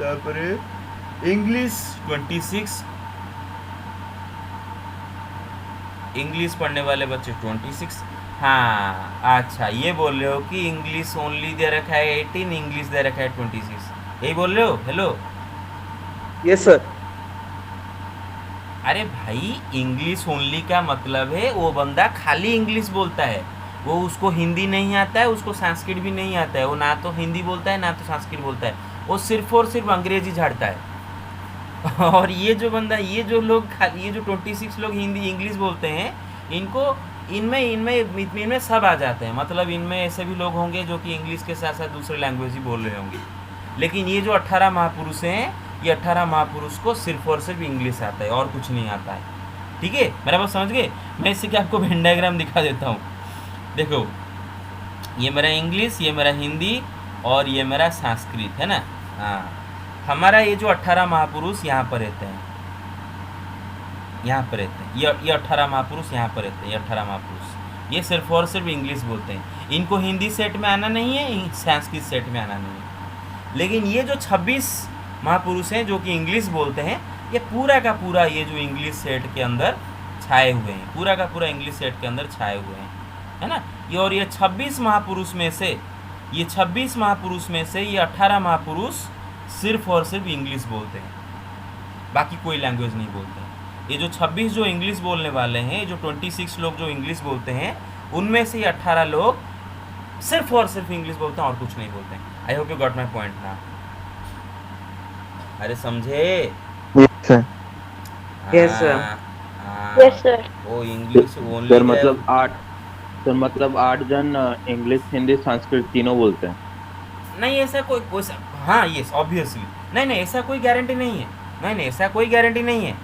तापरे इंग्लिश 26. इंग्लिश पढ़ने वाले बच्चे 26. हाँ अच्छा, ये बोल रहे हो कि इंग्लिश ओनली दे रखा है 18, इंग्लिश दे रखा है 26, यही बोल रहे हो? Hello, yes sir. अरे भाई इंग्लिश ओनली का मतलब है वो बंदा खाली इंग्लिश बोलता है, वो उसको हिंदी नहीं आता है, उसको संस्कृत भी नहीं आता है, वो ना तो हिंदी बोलता है ना तो संस्कृत बोलता है, वो सिर्फ और सिर्फ अंग्रेजी झाड़ता है। और ये जो बंदा, ये जो लोग, ये जो 26 लोग हिंदी इंग्लिश बोलते हैं, इनको इनमें इनमें इनमें सब आ जाते हैं। मतलब इनमें ऐसे भी लोग होंगे जो कि इंग्लिश के साथ साथ दूसरे लैंग्वेज ही बोल रहे होंगे, लेकिन ये जो 18 महापुरुष हैं, ये 18 महापुरुष को सिर्फ और सिर्फ इंग्लिश आता है और कुछ नहीं आता है। ठीक है, मेरा बात समझ गए? मैं इससे क्या आपको वेन डायग्राम दिखा देता हूँ। देखो, ये मेरा इंग्लिश, ये मेरा हिंदी और ये मेरा संस्कृत है ना। हाँ, हमारा ये जो 18 महापुरुष यहाँ पर रहते हैं, यहाँ पर रहते हैं, ये 18 महापुरुष यहाँ पर रहते हैं। ये 18 महापुरुष ये सिर्फ और सिर्फ इंग्लिश बोलते हैं, इनको हिंदी सेट में आना नहीं है, संस्कृत सेट में आना नहीं है। लेकिन ये जो 26 महापुरुष हैं जो कि इंग्लिश बोलते हैं, ये पूरा का पूरा ये जो इंग्लिश सेट के अंदर छाए हुए हैं, पूरा का पूरा इंग्लिश सेट के अंदर छाए हुए हैं, है ना। ये और ये 26 महापुरुष में से, ये 26 महापुरुष में से ये 18 महापुरुष सिर्फ और सिर्फ इंग्लिश बोलते हैं, बाकी कोई लैंग्वेज नहीं बोलते हैं। ये जो 26 जो इंग्लिश बोलने वाले हैं, जो 26 लोग जो इंग्लिश बोलते हैं, उनमें से ये 18 लोग सिर्फ और सिर्फ इंग्लिश बोलते हैं और कुछ नहीं बोलते हैं। आई hope you got my point ना। अरे समझे? Yes sir. Yes, sir. Yes, sir. वो इंग्लिश ओनली सर मतलब 8 जन इंग्लिश हिंदी संस्कृत तीनों बोलते हैं। नहीं, ऐसा कोई हाँ यस ऑब्वियसली, नहीं ऐसा कोई गारंटी नहीं है, नहीं ऐसा कोई गारंटी नहीं है।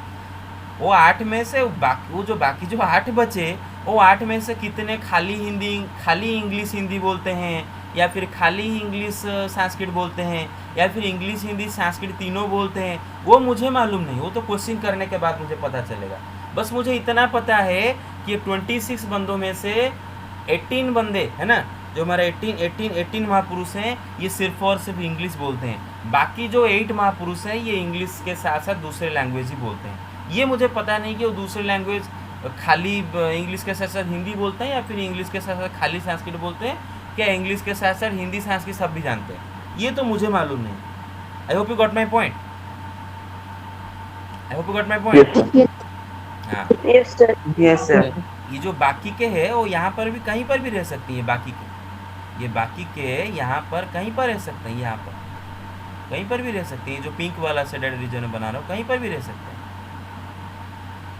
वो 8 में से वो जो बाकी जो 8 बचे, वो 8 में से कितने खाली इंग्लिश हिंदी बोलते हैं, या फिर खाली इंग्लिश संस्कृत बोलते हैं, या फिर इंग्लिश हिंदी संस्कृत तीनों बोलते हैं, वो मुझे मालूम नहीं। वो तो क्वेश्चन करने के बाद मुझे पता चलेगा। बस मुझे इतना पता है कि 26 बंदों में से 18 बंदे है ना, जो हमारे 18 महापुरुष हैं, ये सिर्फ और सिर्फ इंग्लिश बोलते हैं। बाकी जो 8 महापुरुष हैं, ये इंग्लिश के साथ साथ दूसरे लैंग्वेज ही बोलते हैं। ये मुझे पता नहीं कि वो दूसरे लैंग्वेज खाली इंग्लिश के साथ साथ हिंदी बोलते हैं, या फिर इंग्लिश के साथ साथ खाली संस्कृत बोलते हैं, क्या इंग्लिश के साथ साथ हिंदी संस्कृत सब भी जानते हैं, ये तो मुझे मालूम नहीं। आई hope you got my point. हाँ, Yes, sir. Yes sir. ये जो बाकी के हैं वो यहाँ पर भी कहीं पर भी रह सकती है। ये बाकी के यहाँ पर कहीं पर रह सकते हैं, यहाँ पर कहीं पर भी रह सकते हैं। जो पिंक वाला शेडेड रीजन में बना रहा हूँ, कहीं पर भी रह सकते हैं।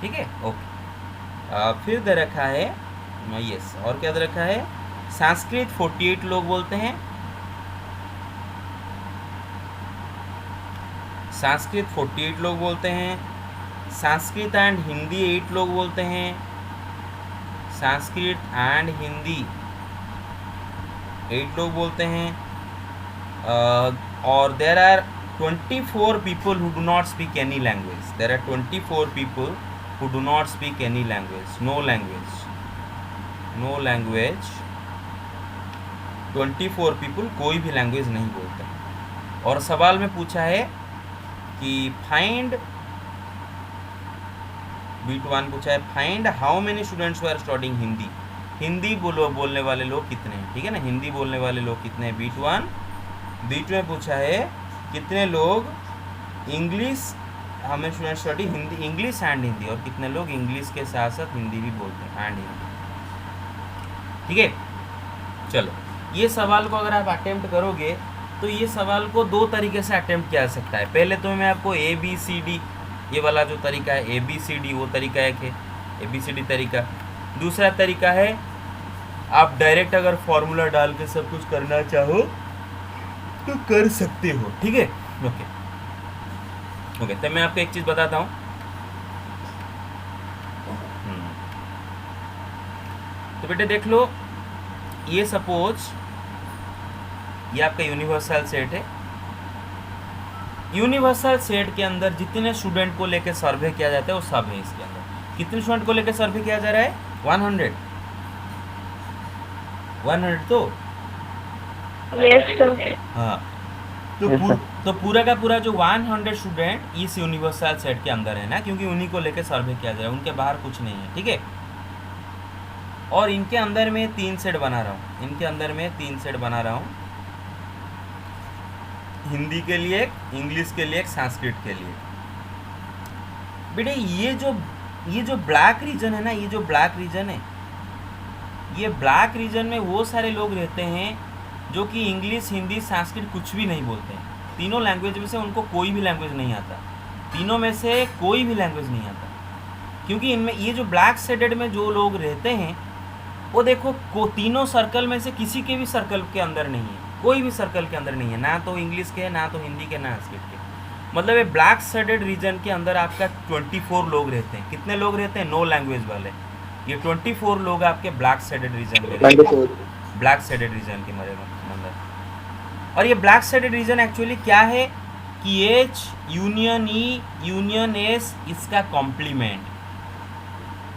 ठीक है, ओके। फिर दे रखा है यस, और क्या दे रखा है? संस्कृत 48 लोग बोलते हैं, संस्कृत 48 लोग बोलते हैं। संस्कृत एंड हिंदी 8 लोग बोलते हैं, संस्कृत एंड हिंदी 8 लोग बोलते हैं। और there are 24 people who do not speak any language. There are 24 people who do not speak any language. No language. 24 people कोई भी लैंग्वेज नहीं बोलते। और सवाल में पूछा है कि फाइंड, B1 पूछा है find how many students are studying Hindi. Hindi बोलने वाले लोग कितने हैं, ठीक है ना, हिंदी बोलने वाले लोग कितने हैं, B1 में पूछा है कितने लोग इंग्लिश, हमें student study Hindi, English and Hindi, और कितने लोग इंग्लिश के साथ साथ हिंदी भी बोलते हैं एंड हिंदी। ठीक है, चलो ये सवाल को अगर आप अटेम्प्ट करोगे तो ये सवाल को 2 तरीके से अटेम्प्ट किया जा सकता है। पहले तो मैं आपको ABCD ये वाला जो तरीका है ABCD, वो तरीका एक है ABCD तरीका। दूसरा तरीका है आप डायरेक्ट अगर फॉर्मूला डाल के सब कुछ करना चाहो तो कर सकते हो। ठीक है, ओके। तो मैं आपको एक चीज़ बताता हूँ। तो बेटे देख लो, ये सपोज ये आपका यूनिवर्सल सेट है। यूनिवर्सल सेट के अंदर जितने स्टूडेंट को लेकर सर्वे किया जाता है वो सब है इसके अंदर। कितने स्टूडेंट को लेकर सर्वे किया जा रहा है? 100 तो Yes, sir. हाँ, Yes, sir. तो पूरा का पूरा जो 100 स्टूडेंट इस यूनिवर्सल सेट के अंदर है ना, क्योंकि उन्हीं को लेकर सर्वे किया जा रहा है, उनके बाहर कुछ नहीं है। ठीक है, और इनके अंदर में 3 सेट बना रहा हूँ, इनके अंदर में 3 सेट बना रहा हूँ, हिंदी के लिए एक, इंग्लिश के लिए एक, संस्कृत के लिए। बेटे ये जो ब्लैक रीजन है ना, ये जो ब्लैक रीजन है, ये ब्लैक रीजन में वो सारे लोग रहते हैं जो कि इंग्लिश, हिंदी, संस्कृत कुछ भी नहीं बोलते हैं। तीनों लैंग्वेज में से उनको कोई भी लैंग्वेज नहीं आता, तीनों में से कोई भी लैंग्वेज नहीं आता, क्योंकि इनमें ये जो ब्लैक शेडेड में जो लोग रहते हैं वो देखो तीनों सर्कल में से किसी के भी सर्कल के अंदर नहीं है, कोई भी सर्कल के अंदर नहीं है, ना तो इंग्लिश के, ना तो हिंदी के, ना संस्कृत के। मतलब ये ब्लैक शेडेड रीजन के अंदर आपका 24 लोग रहते हैं। कितने लोग रहते हैं? 9 लैंग्वेज वाले। ये 24 लोग आपके ब्लैक शेडेड रीजन में रहते हैं, ब्लैक शेडेड रीजन के अंदर। और ये ब्लैक शेडेड रीजन एक्चुअली क्या है कि H union E union S इसका कॉम्प्लीमेंट,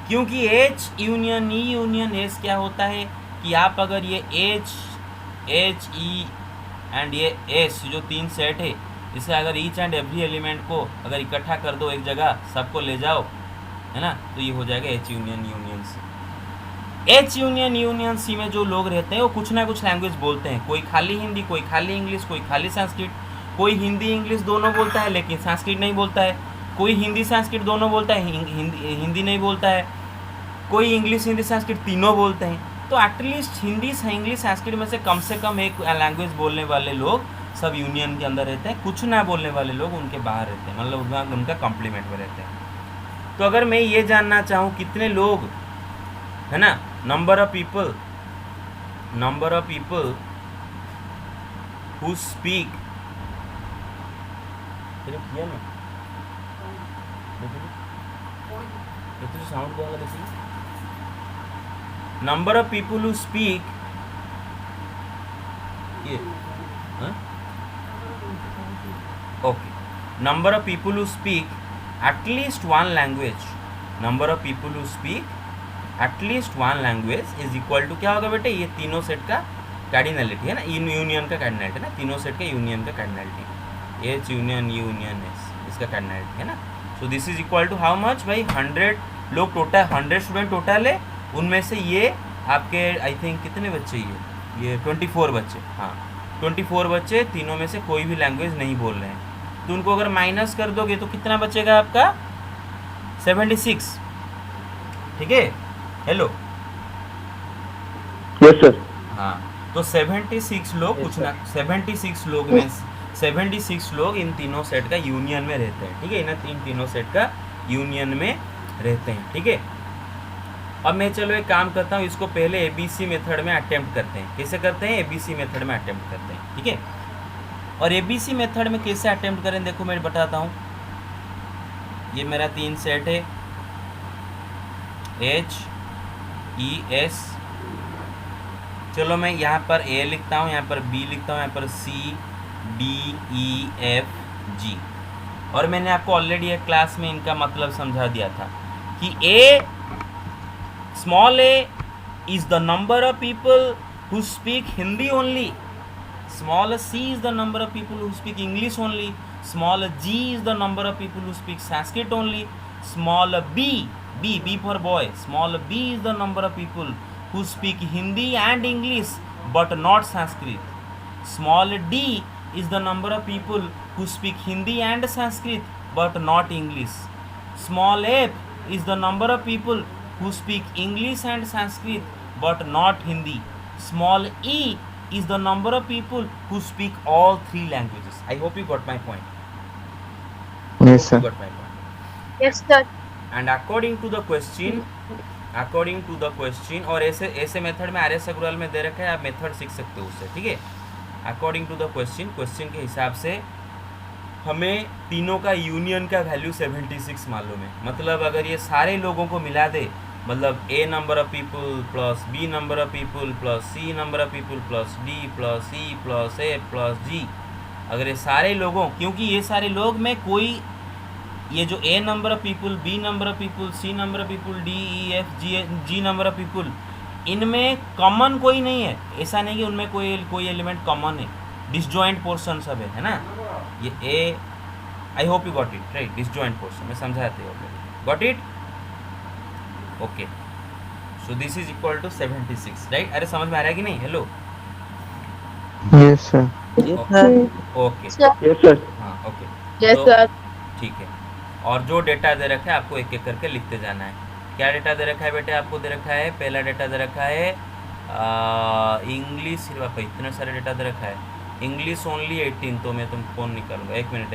क्योंकि H union E union S क्या होता है कि आप अगर ये एच ई एंड ये एस जो 3 सेट है, इसे अगर ईच एंड एवरी एलिमेंट को अगर इकट्ठा कर दो एक जगह, सबको ले जाओ, है ना, तो ये हो जाएगा H union union C. H union union C में जो लोग रहते हैं वो कुछ ना कुछ लैंग्वेज बोलते हैं, कोई खाली हिंदी, कोई खाली इंग्लिश, कोई खाली संस्कृत, कोई हिंदी इंग्लिश दोनों बोलता है लेकिन संस्कृत नहीं बोलता है, कोई हिंदी संस्कृत दोनों बोलता है, हिंदी नहीं बोलता है, कोई इंग्लिश हिंदी संस्कृत तीनों बोलते हैं। तो एटलीस्ट हिंदी इंग्लिश संस्कृत में से कम एक लैंग्वेज बोलने वाले लोग सब यूनियन के अंदर रहते हैं, कुछ ना बोलने वाले लोग उनके बाहर रहते हैं, मतलब उनका कॉम्प्लीमेंट में रहते हैं। तो अगर मैं ये जानना चाहूँ कितने लोग, है ना, number of people who speak, sound को देखिए, number of people who speak, ये okay, number of people who speak at least one language, number of people who speak at least one language is equal to क्या होगा बेटे? ये तीनों set का cardinality है ना, यूनियन का कार्डिनलिटी है ना, तीनों सेट का यूनियन का cardinality, H union union S इसका कार्डिनलिटी है ना। So this is equal to how much भाई? 100 लोग टोटल, 100 स्टूडेंट टोटल है, उनमें से ये आपके आई थिंक कितने बच्चे, ये 24 बच्चे, हाँ 24 बच्चे, तीनों में से कोई भी लैंग्वेज नहीं बोल रहे हैं। तो उनको अगर माइनस कर दोगे तो कितना बचेगा आपका? 76, ठीक है। Hello, yes sir. हाँ, तो 76 लोग, कुछ ना 76 लोग में 76 लोग इन तीनों सेट का यूनियन में रहते हैं, ठीक है, इन तीनों सेट का यूनियन में रहते हैं, ठीक है। अब मैं चलो एक काम करता हूँ, इसको पहले ABC मेथड में अटेम्प्ट करते हैं। कैसे करते हैं? ABC मेथड में अटेम्प्ट करते हैं, ठीक है। और ABC मेथड में कैसे अटेम्प्ट करें देखो मैं बताता हूँ। ये मेरा 3 सेट है, H E S, चलो मैं यहाँ पर A लिखता हूँ, यहाँ पर B लिखता हूँ, यहाँ पर C D E F G। और मैंने आपको ऑलरेडी एक क्लास में इनका मतलब समझा दिया था कि small a is the number of people who speak Hindi only, small c is the number of people who speak English only, small g is the number of people who speak Sanskrit only, small b for boy, small b is the number of people who speak Hindi and English but not Sanskrit, small d is the number of people who speak Hindi and Sanskrit but not English, small f is the number of people who speak English and Sanskrit but not Hindi, small e is the number of people who speak all 3 languages. I hope you got my point. Yes, sir. You got my point. Yes, sir. And according to the question, और ऐसे method में RS Agarwal में दे रखा है, आप method सीख सकते हो उससे, ठीक है। अकॉर्डिंग टू द क्वेश्चन के हिसाब से हमें तीनों का यूनियन का वैल्यू 76 मालूम है। मतलब अगर ये सारे लोगों को मिला दे, मतलब A number of people plus B number of people plus C number of people plus D plus E plus A plus G, अगर ये सारे लोगों, क्योंकि ये सारे लोग में कोई, ये जो A number of people, B number of people, C number of people, D E F G number of people, इनमें कॉमन कोई नहीं है। ऐसा नहीं कि उनमें कोई एलिमेंट कॉमन है, डिसजॉइंट पोर्शन सब है ना। ये A, I hope you got it, right, disjoint portion मैं समझाते हो, got it, okay. So this is equal to 76, right? अरे समझ में आ रहा है कि नहीं? Hello, Yes, sir. Yes, sir. Okay, Yes, sir. हाँ ओके, Yes, तो sir. ठीक है। और जो डेटा दे रखा है आपको एक एक करके लिखते जाना है। क्या डेटा दे रखा है बेटे? आपको दे रखा है, पहला डेटा दे रखा है इंग्लिश, बापा इतने सारे डेटा दे रखा है। इंग्लिश ओनली 18, तो मैं तुम कौन निकालूंगा? एक मिनट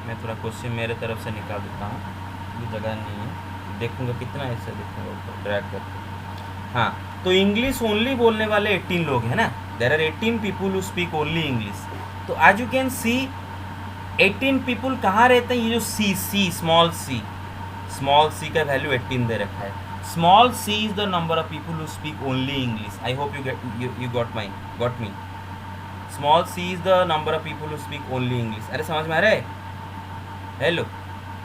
मैं थोड़ा क्वेश्चन मेरे तरफ से निकाल देता हूँ, ये जगह नहीं है, देखूंगा कितना ऐसे देखूंगा ऊपर ड्रैग करके। हाँ, तो इंग्लिश ओनली बोलने वाले 18 लोग हैं ना, there are 18 people who speak only English. तो आज यू कैन सी 18 पीपुल कहाँ रहते हैं? ये जो सी स्मॉल सी का वैल्यू 18 दे रखा है। Small C is the number of people who speak only English. I hope you got me. Small C is the number of people who speak only English. अरे समझ में आ रहा है? Hello,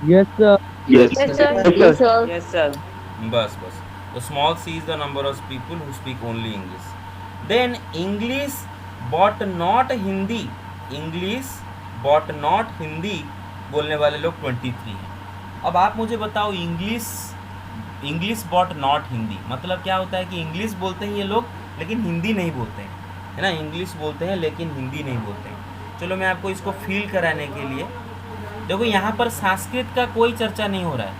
Yes, sir. Yes, sir. Yes, sir. Yes, sir. बस तो small C is the number of people who speak only English. Then English but not Hindi, English but not Hindi बोलने वाले लोग 23 हैं। अब आप मुझे बताओ, इंग्लिश बट नॉट हिंदी मतलब क्या होता है? कि इंग्लिश बोलते हैं ये लोग लेकिन हिंदी नहीं बोलते हैं, है ना? इंग्लिश बोलते हैं लेकिन हिंदी नहीं बोलते हैं। चलो मैं आपको इसको फील कराने के लिए, देखो यहाँ पर संस्कृत का कोई चर्चा नहीं हो रहा है।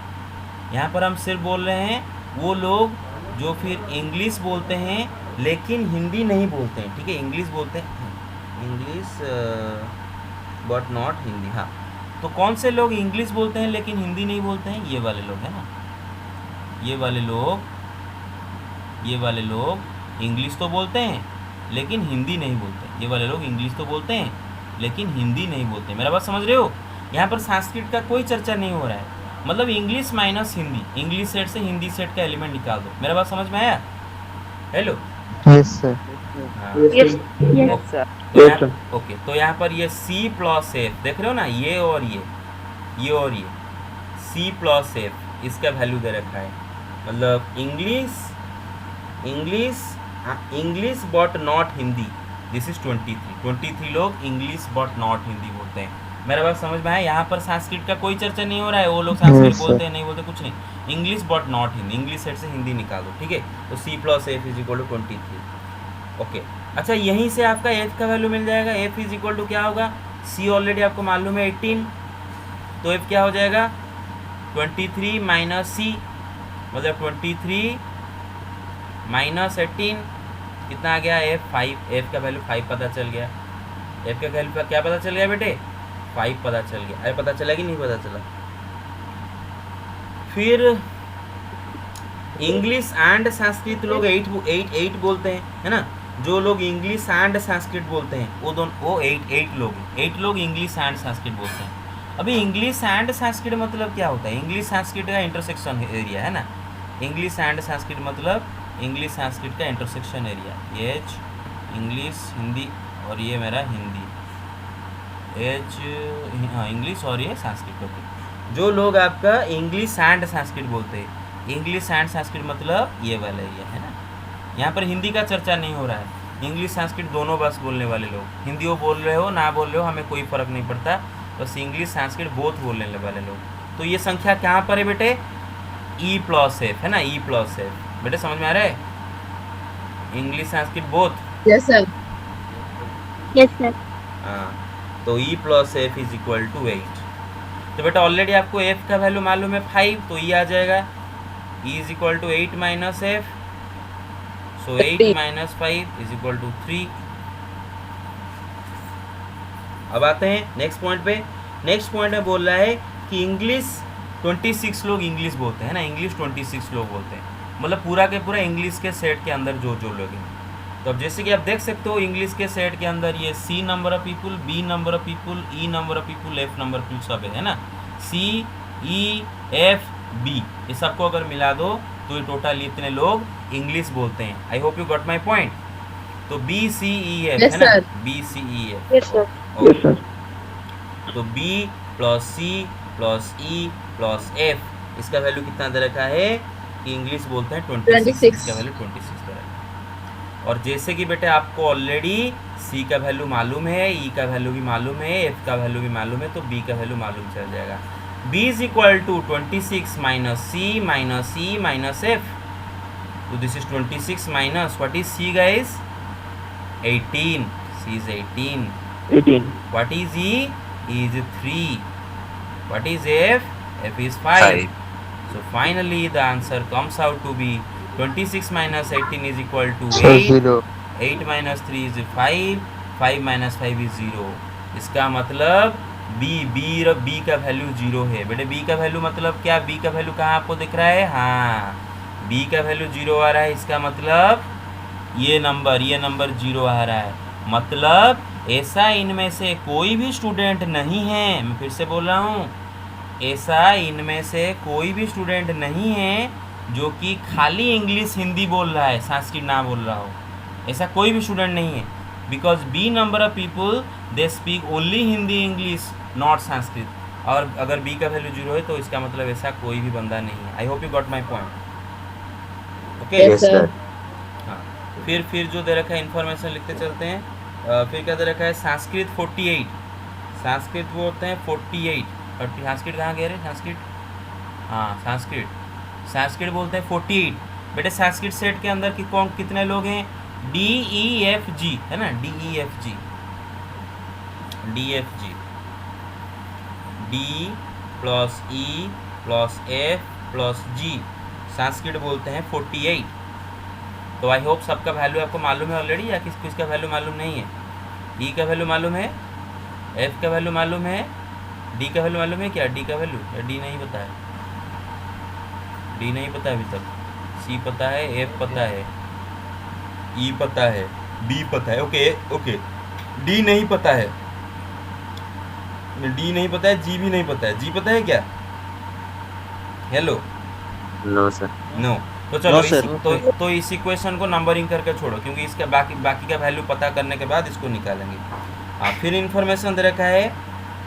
यहाँ पर हम सिर्फ बोल रहे हैं वो लोग जो फिर इंग्लिश बोलते हैं लेकिन हिंदी नहीं बोलते हैं, ठीक है? इंग्लिश बोलते हैं, इंग्लिश बट नॉट हिंदी। हाँ, तो कौन से लोग इंग्लिश बोलते हैं लेकिन हिंदी नहीं बोलते हैं? ये वाले लोग, है ना? ये वाले लोग इंग्लिश तो बोलते हैं लेकिन हिंदी नहीं बोलते। ये वाले लोग इंग्लिश तो बोलते हैं लेकिन हिंदी नहीं बोलते। मेरा बात समझ रहे हो? यहाँ पर संस्कृत का कोई चर्चा नहीं हो रहा है, मतलब English minus Hindi, English set से हिंदी सेट का एलिमेंट निकाल दो। मेरा बात समझ में आया? Hello, Yes, sir. हाँ, Yes, yes. Yes, sir. तो यहाँ ओके, तो यहाँ पर ये C प्लस एफ देख रहे हो ना, ये और ये C प्लस एफ, इसका वैल्यू दे रखा है। मतलब English but not Hindi, this is 23 लोग इंग्लिश बट नॉट हिंदी बोलते हैं। मेरा बात समझ में आया? यहाँ पर संस्कृत का कोई चर्चा नहीं हो रहा है, वो लोग संस्कृत Yes, sir. बोलते हैं नहीं बोलते कुछ नहीं, English but not Hindi, English set से हिंदी निकालो, ठीक है? तो C plus F is equal to 23। Okay, अच्छा यहीं से आपका एफ का वैल्यू मिल जाएगा। एफ इज इक्वल टू क्या होगा? C ऑलरेडी आपको मालूम है 18, तो एफ क्या हो जाएगा? 23 माइनस C, मतलब 23 माइनस 18 कितना आ गया? एफ 5। एफ का वैल्यू 5 पता चल गया। एफ का वैल्यू क्या पता चल गया बेटे? 5 पता चल गया। अरे पता चला कि नहीं पता चला? फिर इंग्लिश एंड संस्कृत लोग 8 बोलते हैं, है ना? जो लोग इंग्लिश एंड संस्कृत बोलते हैं वो 8 लोग इंग्लिश एंड संस्कृत बोलते हैं। अभी इंग्लिश एंड संस्कृत मतलब क्या होता है? इंग्लिश संस्कृत का इंटरसेक्शन एरिया, है ना? इंग्लिश एंड संस्कृत मतलब इंग्लिश संस्कृत का intersection area, H English Hindi और ये मेरा हिंदी, एच हाँ इंग्लिश और ये संस्कृत। ओके, जो लोग आपका इंग्लिश एंड संस्कृत बोलते हैं, इंग्लिश एंड संस्कृत मतलब ये वाला एरिया, है ना? यहाँ पर हिंदी का चर्चा नहीं हो रहा है, इंग्लिश संस्कृत दोनों बस बोलने वाले लोग, हिंदी वो बोल रहे हो ना बोल रहे हो हमें कोई फ़र्क नहीं पड़ता, बस इंग्लिश संस्कृत बोथ बोलने वाले लोग। तो ये संख्या कहाँ पर है बेटे? ई प्लस एफ, है ना? ई प्लस एफ बेटे, समझ में आ रहा है? English Sanskrit both. Yes, sir. Yes, sir. हाँ, तो E plus F is equal to 8। तो बेटा ऑलरेडी आपको एफ का वैल्यू मालूम है 5, तो ई आ जाएगा, E is equal to 8 minus F, so 8 minus 5 is equal to 3। अब आते हैं नेक्स्ट पॉइंट पे। नेक्स्ट पॉइंट में बोल रहा है कि इंग्लिश 26 लोग इंग्लिश बोलते हैं ना, इंग्लिश 26 लोग बोलते हैं, मतलब पूरा के पूरा इंग्लिश के सेट के अंदर जो लोग हैं। तो अब जैसे कि आप देख सकते हो इंग्लिश के सेट के अंदर ये C number of people, B number of people, E number of people, F number of people सब है ना? C, E, F, B ये सबको अगर मिला दो तो ये टोटल इतने लोग इंग्लिश बोलते हैं। आई hope you got my point. तो B, C, E, F Yes, है ना? sir. B, C, E, F। Yes, sir. Yes, sir. तो B plus C plus E plus F इसका वैल्यू कितना दे रखा है? कि इंग्लिश बोलते हैं 26, इसका वैल्यू 26 दे रखा है। और जैसे कि बेटे आपको ऑलरेडी C का वैल्यू मालूम है, E का वैल्यू भी मालूम है, F का वैल्यू भी मालूम है, तो B का वैल्यू मालूम चल जाएगा। B is equal to 26 minus C minus E minus F। So this is 26 minus what is C guys? 18. C is 18. 18. What is E? E is 3. What is F? F is 5. So finally the answer comes out to be 26 minus 18 is equal to Sir, 8. 0. 8 minus 3 is 5. 5 minus 5 is 0. इसका मतलब B का value 0 है। बेटे B का value मतलब क्या? B का value कहाँ आपको दिख रहा है? हाँ, B का वैल्यू 0 आ रहा है। इसका मतलब ये नंबर 0 आ रहा है। मतलब ऐसा इनमें से कोई भी स्टूडेंट नहीं है, मैं फिर से बोल रहा हूँ, ऐसा इनमें से कोई भी स्टूडेंट नहीं है जो कि खाली इंग्लिश हिंदी बोल रहा है, संस्कृत ना बोल रहा हो। ऐसा कोई भी स्टूडेंट नहीं है, because B number of people they speak only Hindi English not Sanskrit. और अगर बी का वैल्यू 0 है तो इसका मतलब ऐसा कोई भी बंदा नहीं है। I hope you got my point. Okay, Yes, sir. हाँ, फिर जो दे रखा है इन्फॉर्मेशन लिखते चलते हैं। फिर क्या दे रखा है? संस्कृत 48। संस्कृत वो होते हैं 48। और संस्कृत कहाँ गए रे? संस्कृत, हाँ संस्कृत बोलते हैं 48। बेटे संस्कृत सेट के अंदर कितने लोग हैं? DEFG है ना, DEFG D plus E plus F plus G, Sanskrit बोलते हैं 48। तो आई होप सबका वैल्यू आपको मालूम है ऑलरेडी, या किसका वैल्यू मालूम नहीं है? E का वैल्यू मालूम है, F का वैल्यू मालूम है, D का वैल्यू मालूम है क्या? D का वैल्यू या D नहीं पता है? D नहीं पता है अभी तक। C पता है, F पता है, E पता है, D पता है। ओके, D नहीं पता है, D नहीं पता है, G भी नहीं पता है। G पता है क्या? Hello, No, sir. नो। तो चलो No, sir. तो इस इक्वेशन को नंबरिंग करके छोड़ो, क्योंकि इसका बाकी का वैल्यू पता करने के बाद इसको निकालेंगे। फिर इन्फॉर्मेशन दे रखा है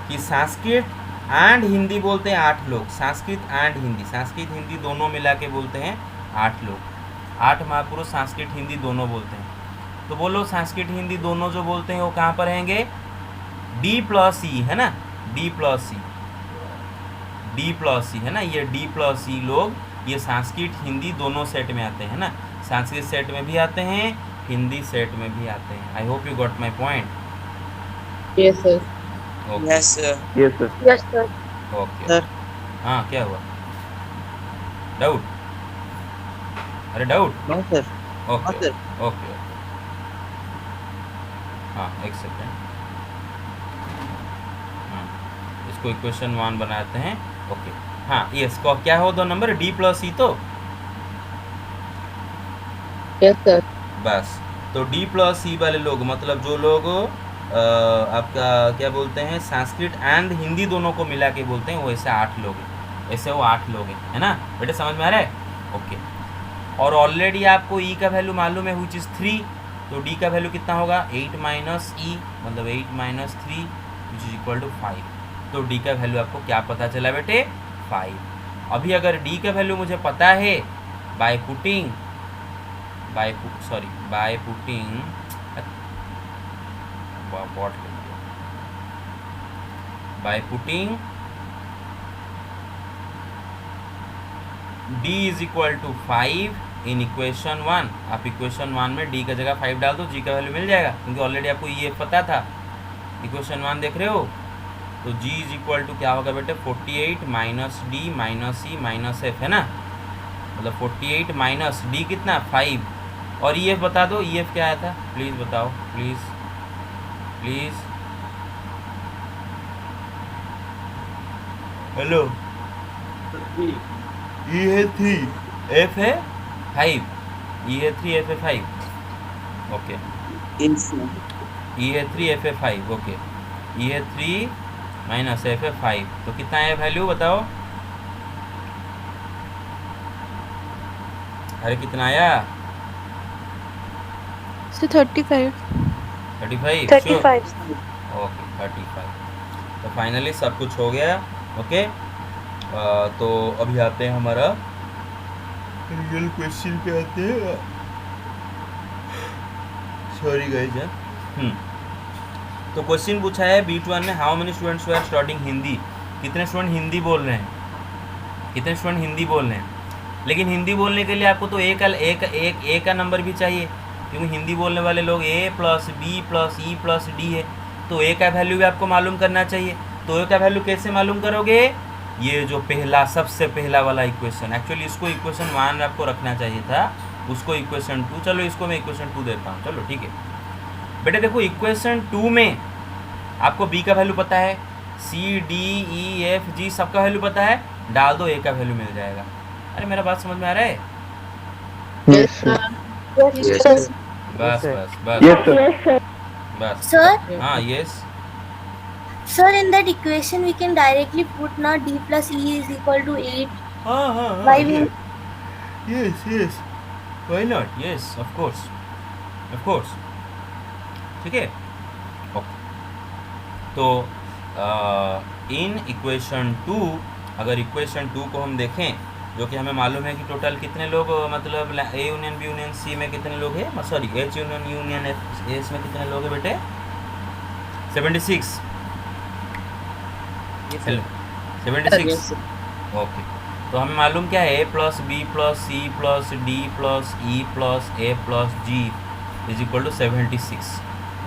कि संस्कृत एंड हिंदी बोलते हैं 8 लोग। संस्कृत एंड हिंदी, संस्कृत हिंदी दोनों मिला के बोलते हैं 8 लोग। 8 महापुरुष संस्कृत हिंदी दोनों बोलते हैं। तो बोलो संस्कृत हिंदी दोनों जो बोलते हैं वो कहाँ पर रहेंगे? D प्लस E है ना, D प्लस E है ना, ये D प्लस E लोग ये संस्कृत हिंदी दोनों सेट में आते हैं ना, संस्कृत सेट में भी आते हैं, हिंदी सेट में भी आते हैं। आई hope you got my point. Yes, sir. Okay, Yes, sir. Yes, sir. Yes, sir. Okay. Sir. हाँ, क्या हुआ? डाउट? अरे doubt? No, sir. Okay sir. Okay. हाँ, एक सेकेंड, इसको इक्वेशन 1 बनाते हैं। ओके, हाँ, ये इसको क्या हो? 2 नंबर D प्लस E, तो Yes, sir. बस। तो D प्लस E वाले लोग मतलब जो लोग आपका क्या बोलते हैं, संस्कृत एंड हिंदी दोनों को मिला के बोलते हैं, वो ऐसे 8 लोग हैं। ऐसे वो 8 लोग हैं, है ना बेटे? समझ में आ रहा है? ओके। और ऑलरेडी आपको E का वैल्यू मालूम है, विच इज़ 3। तो D का वैल्यू कितना होगा? 8 माइनस E, मतलब 8 minus 3 which is equal to 5। तो D का वैल्यू आपको क्या पता चला बेटे? 5। अभी अगर D का वैल्यू मुझे पता है by putting D is equal to 5 in equation 1। आप इक्वेशन 1 में D का जगह 5 डाल दो, G का वैल्यू मिल जाएगा, क्योंकि ऑलरेडी आपको ये पता था। इक्वेशन 1 देख रहे हो? तो G इज इक्वल टू क्या होगा बेटे? 48 minus D minus E minus F, है ना, मतलब 48 माइनस D कितना? 5। और EF बता दो, EF क्या आया था? प्लीज़ बताओ, प्लीज़। हेलो, E है 3, F है 5, E है 3, F है 5। Okay, Yes, sir. E है 3, F है 5। ओके, E है 3 माइनस F है 5। तो कितना है वैल्यू बताओ? अरे कितना आया? So 35. 35? 35. ओके, 35। तो फाइनली सब कुछ हो गया। ओके, तो अभी आते हैं हमारा रियल क्वेश्चन पे आते हैं। Sorry guys. तो क्वेश्चन पूछा है B1 में, how many students were studying Hindi. कितने स्टूडेंट हिंदी बोल रहे हैं? लेकिन हिंदी बोलने के लिए आपको तो ए का नंबर भी चाहिए, क्योंकि हिंदी बोलने वाले लोग A plus B plus E plus D है, तो ए का वैल्यू भी आपको मालूम करना चाहिए। तो ए का वैल्यू कैसे मालूम करोगे? ये जो पहला सबसे पहला वाला इक्वेशन, एक्चुअली इसको इक्वेशन 1 आपको रखना चाहिए था, उसको इक्वेशन 2, चलो इसको मैं इक्वेशन 2 देता हूँ, चलो ठीक है बेटे। देखो इक्वेशन 2 में आपको बी का वैल्यू पता है, C D E F G सबका वैल्यू पता है, डाल दो ए का वैल्यू मिल जाएगा। अरे मेरा बात समझ में आ रहा है? Yes, sir. Yes, sir. बस sir. बस बस Yes, sir. बस Sir? हाँ yes Sir, in that equation we can directly put now d plus e is equal to 8. हाँ हाँ Why we- yes yes why not, yes of course ठीक है okay. तो इन इक्वेशन 2, अगर equation 2 को हम देखें, जो कि हमें मालूम है कि टोटल कितने लोग मतलब A union B union C में कितने लोग हैं, sorry H union union S में कितने लोग हैं बेटे? 76 हेलो 76 ओके। तो हमें मालूम क्या है, A plus B plus C plus D plus E plus A plus G is equal to 76,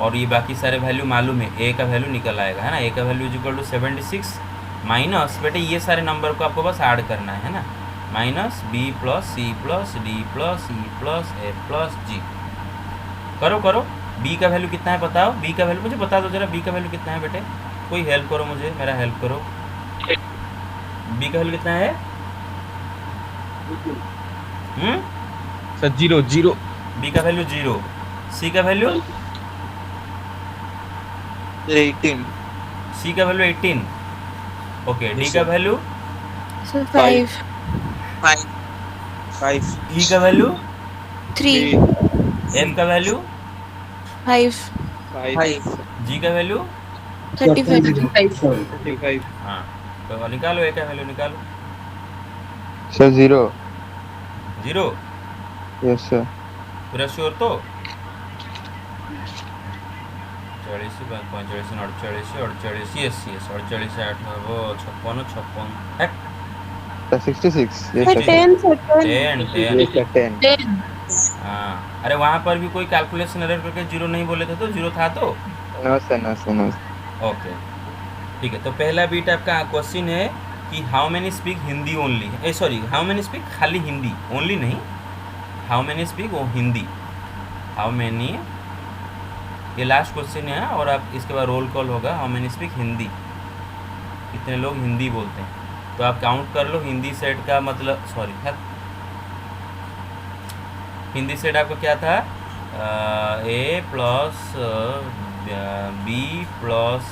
और ये बाकी सारे वैल्यू मालूम है, ए का वैल्यू निकल आएगा है ना, ए का value is equal to 76 minus बेटे ये सारे नंबर को आपको बस ऐड करना है ना, minus B plus C plus D plus E plus A plus G. करो करो, बी का वैल्यू कितना है बताओ, बी का वैल्यू मुझे बता दो जरा, बी का वैल्यू कितना है बेटे? कोई हेल्प करो मुझे, मेरा हेल्प करो, बी का वैल्यू कितना है? सर 0 बी का वैल्यू 0, सी का वैल्यू 18. सी का वैल्यू 18 ओके, डी का वैल्यू Sir, 5. 5. ई का वैल्यू 3. एफ का वैल्यू 5. 5. जी का वैल्यू 35. हाँ, तो निकालो ए का वैल्यू निकालो। Sir, 0. 0 Yes, sir. पूरा श्योर तो? 40 45 48 48 यस यस 48 8 वो 56 56 66. Yes, Sir, sir. 10. Sir, 10. 10 Yes, sir. 10. 10. हाँ, अरे वहाँ पर भी कोई कैलकुलेशन एरर करके 0 नहीं बोले थे, तो 0 था तो No, sir. No, sir. No. Okay ठीक है। तो पहला बीट आपका क्वेश्चन है कि how many speak Hindi only, sorry how many speak खाली हिंदी ओनली नहीं, हाउ मैनी स्पीक वो हिंदी, हाउ मैनी, ये लास्ट क्वेश्चन है और आप इसके बाद रोल कॉल होगा, हाउ मैनी स्पीक हिंदी, कितने लोग हिंदी बोलते हैं, तो आप काउंट कर लो। हिंदी सेट का मतलब सॉरी हिंदी सेट आपका क्या था, A plus B plus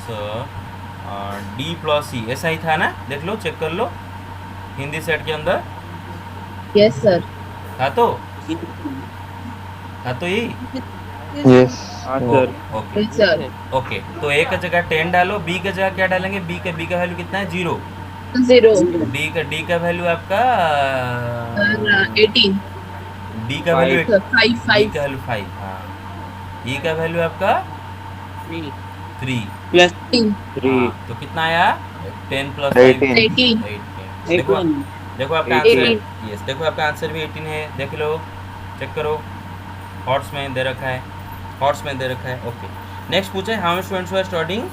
D plus E, ऐसा ही था ना, देख लो चेक कर लो हिंदी सेट के अंदर Yes, sir. था तो यही Yes. हाँ sir. Okay Yes, sir. Okay. तो ए का जगह 10 डालो, बी का जगह क्या डालेंगे, बी का वैल्यू कितना है 0, 0. डी का वैल्यू आपका 18. डी का वैल्यू Sir, 5. डी 5. का वैल्यू 5, हाँ, ई का वैल्यू आपका 3 Plus 3. हाँ, तो कितना आया 10 प्लस 18. 18. 8 देखो आपका आंसर, 18. यस देखो आपका आंसर भी 18 है, देख लो चेक करो, हॉट्स में दे रखा है, हॉट्स में दे रखा है ओके। नेक्स्ट पूछे how many students are studying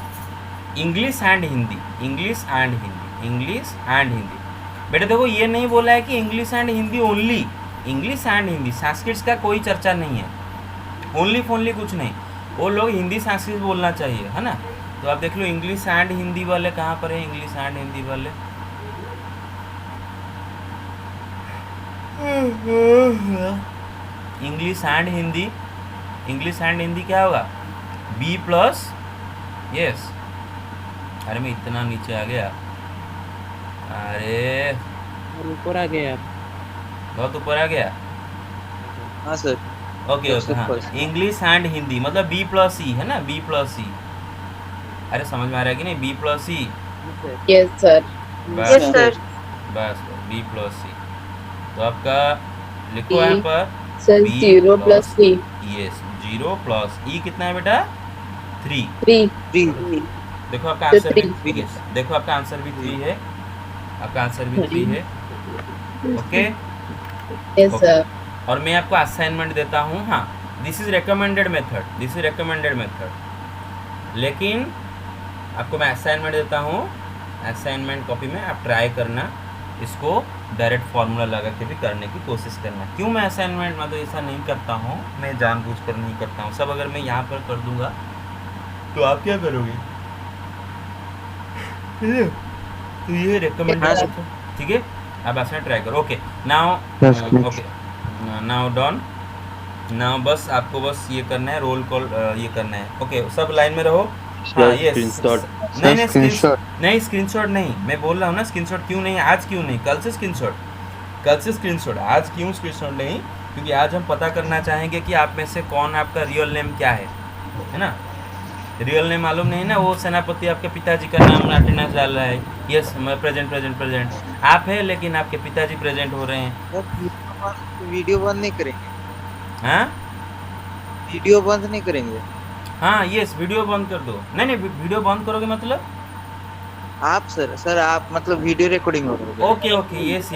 English and Hindi, English and Hindi, English and Hindi. बेटा देखो ये नहीं बोला है कि English and Hindi only, English and Hindi, Sanskrit का कोई चर्चा नहीं है, ओनली फोनली कुछ नहीं, वो लोग हिंदी संस्कृत बोलना चाहिए है ना। तो आप देख लो इंग्लिश एंड हिंदी वाले कहाँ पर है, इंग्लिश एंड हिंदी वाले English and Hindi, English and Hindi क्या होगा, बी प्लस, यस, अरे मैं इतना नीचे आ गया, अरे ऊपर आ गए आप। बहुत ऊपर आ गया, हाँ सर। ओके ओके हाँ, इंग्लिश एंड हिंदी मतलब बी प्लस ई है ना, बी प्लस ई, अरे समझ में आ रहा है कि नहीं, बी प्लस ई, Yes, sir. बस Yes, sir. बस बी प्लस सी। तो आपका लिखो यहाँ पर Sir, B 0 plus 3. Yes 0 plus ई कितना है बेटा 3, 3. देखो आपका तो आंसर भी three. yes, देखो आपका आंसर भी 3 है, आपका आंसर भी 3 है ओके। Yes, sir. और मैं आपको असाइनमेंट देता हूँ, हाँ दिस इज़ रिकमेंडेड मेथड, लेकिन आपको मैं असाइनमेंट देता हूँ, असाइनमेंट कॉपी में आप ट्राई करना, इसको डायरेक्ट फार्मूला लगा के भी करने की कोशिश करना। क्यों मैं असाइनमेंट मतलब ऐसा नहीं करता हूँ, मैं जानबूझकर नहीं करता हूँ। सब अगर मैं यहाँ पर कर दूँगा तो आप क्या करोगे? तो ये रिकमेंडेड, ठीक है, आप ऐसा ट्राई करो। Okay now, Yes, please. Okay now done. Now बस आपको बस ये करना है, रोल कॉल ये करना है। ओके सब लाइन में रहो। हाँ ये स्क्रीनशॉट नहीं screenshot. नहीं स्क्रीनशॉट नहीं, मैं बोल रहा हूँ ना स्क्रीनशॉट क्यों नहीं, आज क्यों नहीं, कल से स्क्रीनशॉट, आज क्यों स्क्रीनशॉट नहीं? क्योंकि आज हम पता करना चाहेंगे कि आप में से कौन, आपका रियल नेम क्या है ना? रियल नेम मालूम नहीं ना, वो सेनापति आपके पिताजी का नाम अटेंडेंस डाल रहा है, यस मैं प्रेजेंट आप है, लेकिन आपके पिताजी प्रेजेंट हो रहे हैं। वीडियो बंद नहीं करेंगे, हाँ वीडियो बंद नहीं करेंगे हाँ यस वीडियो बंद कर दो। नहीं वीडियो बंद करोगे मतलब आप सर आप मतलब वीडियो रिकॉर्डिंग हो रहा है। Okay yes